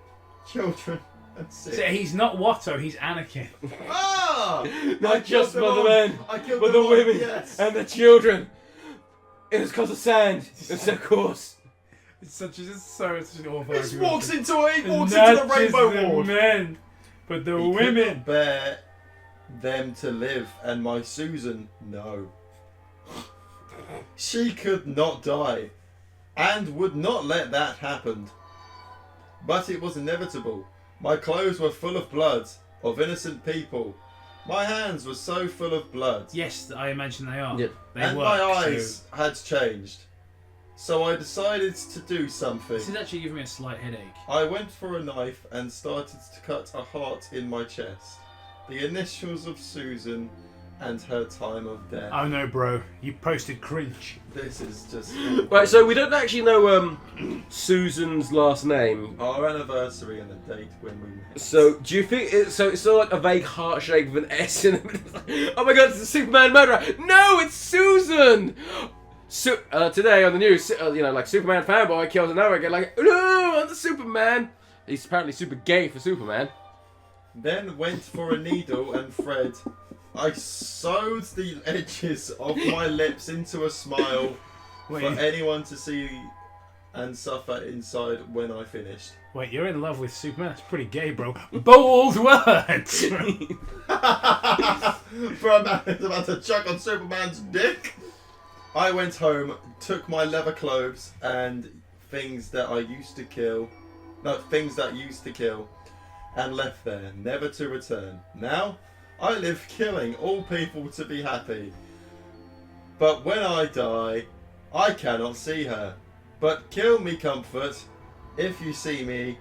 children, and sick. So he's not Watto, he's Anakin. Ah! Not just for the men, I killed but them the all, women yes. and the children. It was because of sand. It's of course. It's such an awful. He walks into the Not rainbow just the ward. men, but the He could women. not bear them to live, and my Susan, no. She could not die, and would not let that happen. But it was inevitable. My clothes were full of blood, of innocent people. My hands were so full of blood. Yes, I imagine they are. Yep. They And work, my so- eyes had changed. So I decided to do something. This is actually giving me a slight headache. I went for a knife and started to cut a heart in my chest. The initials of Susan and her time of death. Oh no, bro, you posted cringe. This is just... Right, so we don't actually know Susan's last name. Our anniversary and the date when we met. So do you think it's sort of like a vague heart shape with an S in it? Oh my god, it's a Superman murderer! No, it's Susan! Today on the news, like Superman fanboy kills another guy. Like, no, I'm the Superman. He's apparently super gay for Superman. Then went for a needle and thread. I sewed the edges of my lips into a smile for Wait, anyone to see and suffer inside when I finished. wait, you're in love with Superman? That's pretty gay, bro. Bold words! For a man who's about to chuck on Superman's dick. I went home, took my leather clothes and things that used to kill, and left there, never to return. Now, I live killing all people to be happy. But when I die, I cannot see her. But kill me comfort, if you see me.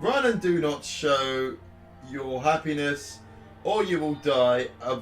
Run and do not show your happiness, or you will die a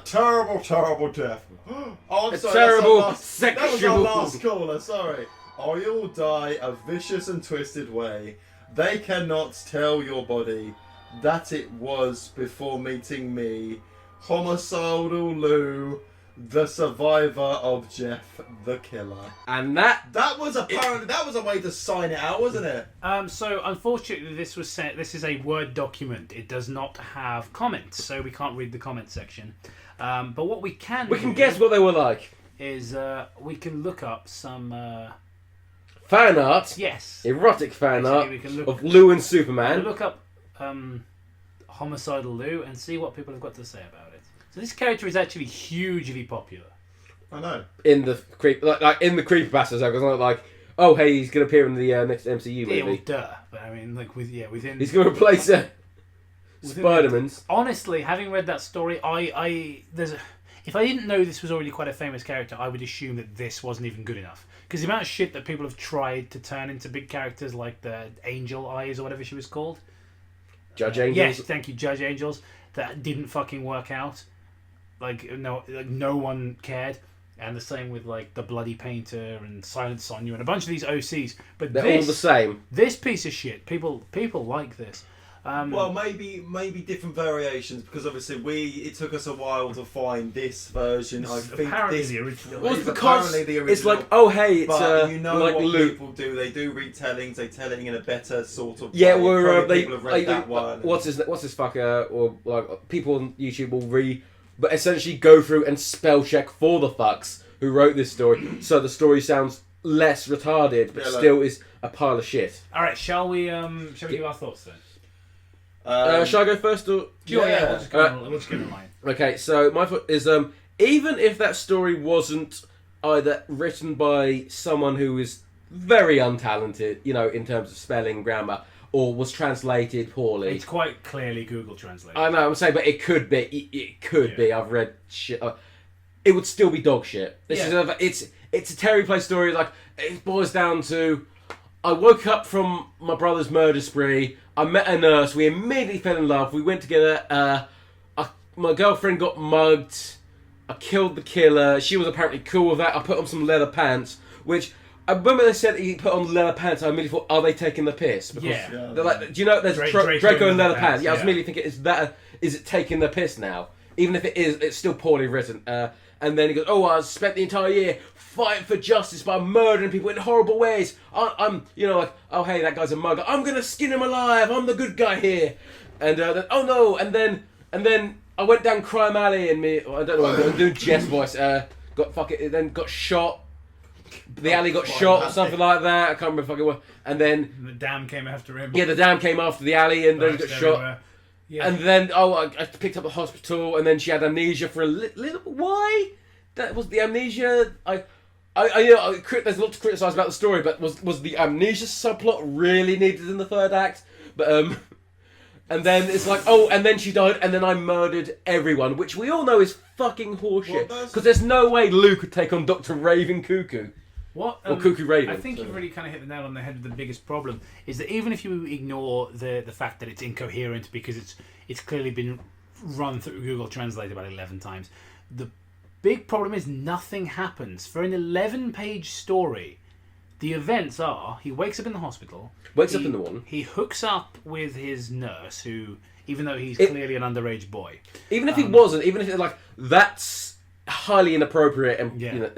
terrible, terrible death. Oh, I'm A sorry, terrible that was sexual. our last caller, sorry. Or you'll die a vicious and twisted way. They cannot tell your body that it was before meeting me, Homicidal Liu, the survivor of Jeff the Killer. And that That was a way to sign it out, wasn't it? So unfortunately, this is a Word document. It does not have comments, so we can't read the comment section. But what we can we can do guess what they were like. is we can look up some Fan art, yes. erotic fan Basically, art we can look- of Lou and We'll Superman. look up Homicidal Liu and see what people have got to say about it. So this character is actually hugely popular. I know. In the in the Creepypasta, because not like, oh hey, he's gonna appear in the next MCU Yeah, well, movie. duh. But I mean, like within. He's gonna replace within Spider-Man's. Honestly, having read that story, if I didn't know this was already quite a famous character, I would assume that this wasn't even good enough. Because the amount of shit that people have tried to turn into big characters, like the Angel Eyes or whatever she was called. Judge Angels. Yes, thank you, Judge Angels. That didn't fucking work out. No one cared. And the same with like the Bloody Painter and Silent Sonya and a bunch of these OCs. But They're all the same. This piece of shit, people like this. Well, maybe different variations, because obviously it took us a while to find this version. I think apparently this the original. Well, is it's because apparently the original. it's like, oh hey, it's But you know like what Luke. people do? They do retellings. They tell it in a better sort of Yeah, way. where Probably they people have read that one. what's his fucker, or like people on YouTube will but essentially go through and spell check for the fucks who wrote this story, so the story sounds less retarded, but Yeah, like- still is a pile of shit. All right, shall we give our thoughts then? Shall I go first or? We'll Yeah. just go in line. Okay, so my thought is even if that story wasn't either written by someone who is very untalented, you know, in terms of spelling, grammar, or was translated poorly. It's quite clearly Google Translate. I know, I'm saying, but it could be. It could be. I've read shit. It would still be dog shit. It's a Terry Place story. Like, it boils down to, I woke up from my brother's murder spree. I met a nurse. We immediately fell in love. We went together. My girlfriend got mugged. I killed the killer. She was apparently cool with that. I put on some leather pants, which I remember they said he put on leather pants. I immediately thought, are they taking the piss? Because they're like, do you know there's Draco in leather pants? Yeah, I was immediately thinking, is it taking the piss now? Even if it is, it's still poorly written. And then he goes, I spent the entire year fighting for justice by murdering people in horrible ways. I'm hey, that guy's a mugger. I'm gonna skin him alive. I'm the good guy here. And then, and then I went down crime alley and I don't know, I'm doing Jess voice. Then got shot. The alley got shot or something like that. I can't remember fucking what. And then the dam came after him. Yeah, the dam came after the alley and then he got shot. Yeah. And then I picked up the hospital and then she had amnesia for a little. Why? That was the amnesia. There's a lot to criticise about the story, but was the amnesia subplot really needed in the third act? But and then it's like, and then she died, and then I murdered everyone, which we all know is fucking horseshit. Because there's no way Lou could take on Dr. Raving Cuckoo. What? Or Cuckoo Raven. I think you've really kind of hit the nail on the head of the biggest problem, is that even if you ignore the fact that it's incoherent because it's clearly been run through Google Translate about 11 times, the big problem is nothing happens. For an 11-page story, the events are, he wakes up in the hospital. Wakes up in the morning. He hooks up with his nurse, who, even though he's clearly an underage boy. Even if he wasn't, even if it's that's highly inappropriate. And, yeah. You know,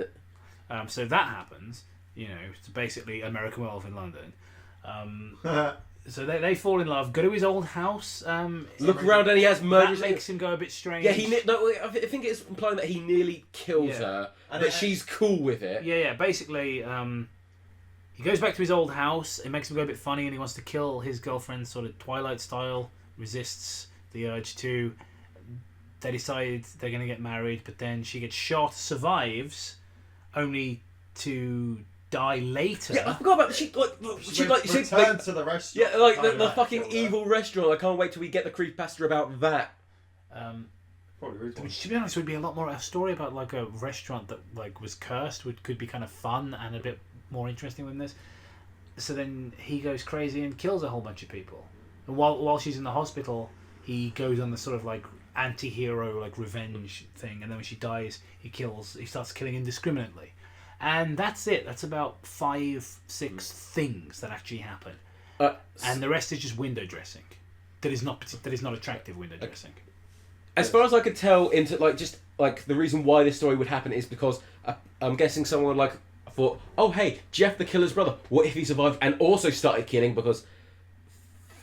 so that happens. It's basically American Werewolf in London. So they fall in love, go to his old house. Look around and he has murders. That makes him go a bit strange. Yeah, I think it's implying that he nearly kills her, but she's cool with it. Yeah. Basically, he goes back to his old house. It makes him go a bit funny, and he wants to kill his girlfriend, sort of Twilight style. Resists the urge to. They decide they're going to get married, but then she gets shot, survives, only to die later. Yeah, I forgot about she returned to the restaurant. Yeah, the fucking evil restaurant. I can't wait till we get the creepypasta about that. Which, to be honest, would be a lot more a story about like a restaurant that was cursed. Could be kind of fun and a bit more interesting than this. So then he goes crazy and kills a whole bunch of people. And while she's in the hospital, he goes on the sort of anti-hero revenge thing. And then when she dies, he starts killing indiscriminately. And that's it. That's about 5-6 things that actually happen, and the rest is just window dressing. That is not attractive window dressing. As far as I could tell, into the reason why this story would happen is because I'm guessing someone thought, oh hey, Jeff the killer's brother. What if he survived and also started killing? Because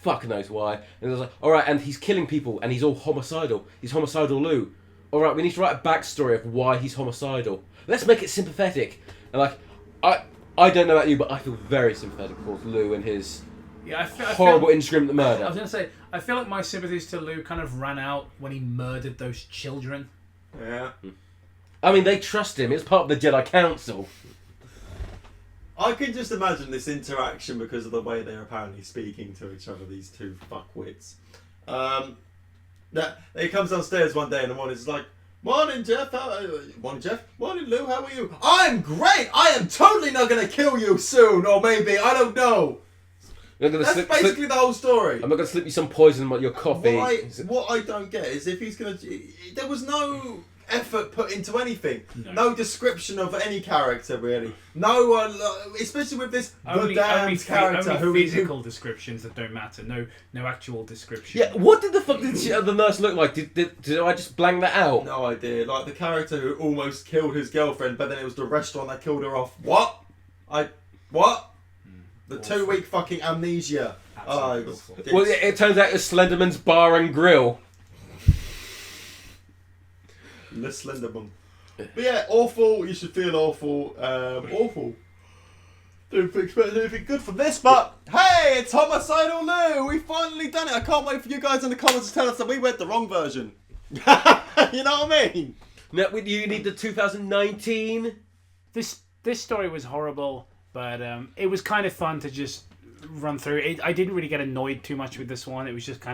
fuck knows why. And I was like, all right, and he's killing people and he's all homicidal. He's Homicidal Liu. All right, we need to write a backstory of why he's homicidal. Let's make it sympathetic. And I don't know about you, but I feel very sympathetic towards Lou and his horrible indiscriminate murder. I was going to say, I feel like my sympathies to Lou kind of ran out when he murdered those children. Yeah. I mean, they trust him. It's part of the Jedi Council. I can just imagine this interaction because of the way they're apparently speaking to each other, these two fuckwits. He comes downstairs one day in the morning, it's like, morning, Jeff. Morning, Jeff. Morning, Lou. How are you? I'm great. I am totally not going to kill you soon, or maybe I don't know. That's basically the whole story. I'm not going to slip you some poison in your coffee. What I don't get is if he's going to. There was no effort put into anything. No description of any character really. No one, especially with this only character. Only physical descriptions that don't matter. No actual description. Yeah, what did the fuck did the nurse look like? Did I just blank that out? No idea. Like the character who almost killed his girlfriend, but then it was the restaurant that killed her off. What? The 2-week fucking amnesia. Well, it turns out it's Slenderman's Bar and Grill. The Slenderman. But yeah, awful. You should feel awful. Awful. Didn't expect anything good from this, but hey, it's Homicidal Liu. We finally done it. I can't wait for you guys in the comments to tell us that we went the wrong version. You know what I mean? No, you need the 2019. This story was horrible, but it was kind of fun to just run through. I didn't really get annoyed too much with this one. It was just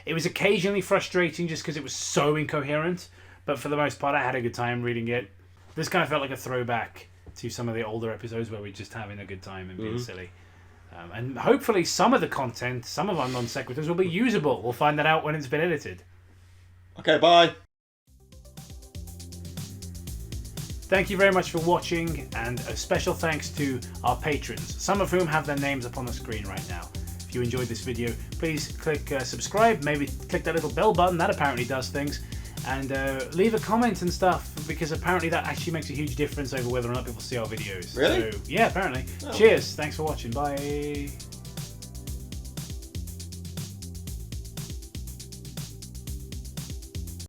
it was occasionally frustrating just because it was so incoherent. But for the most part, I had a good time reading it. This kind of felt like a throwback to some of the older episodes where we're just having a good time and being silly. And hopefully some of the content, some of our non sequiturs will be usable. We'll find that out when it's been edited. Okay, bye. Thank you very much for watching, and a special thanks to our patrons, some of whom have their names up on the screen right now. If you enjoyed this video, please click subscribe, maybe click that little bell button, that apparently does things, and leave a comment and stuff, because apparently that actually makes a huge difference over whether or not people see our videos. Really? So, yeah, apparently. Oh. Cheers, thanks for watching, bye.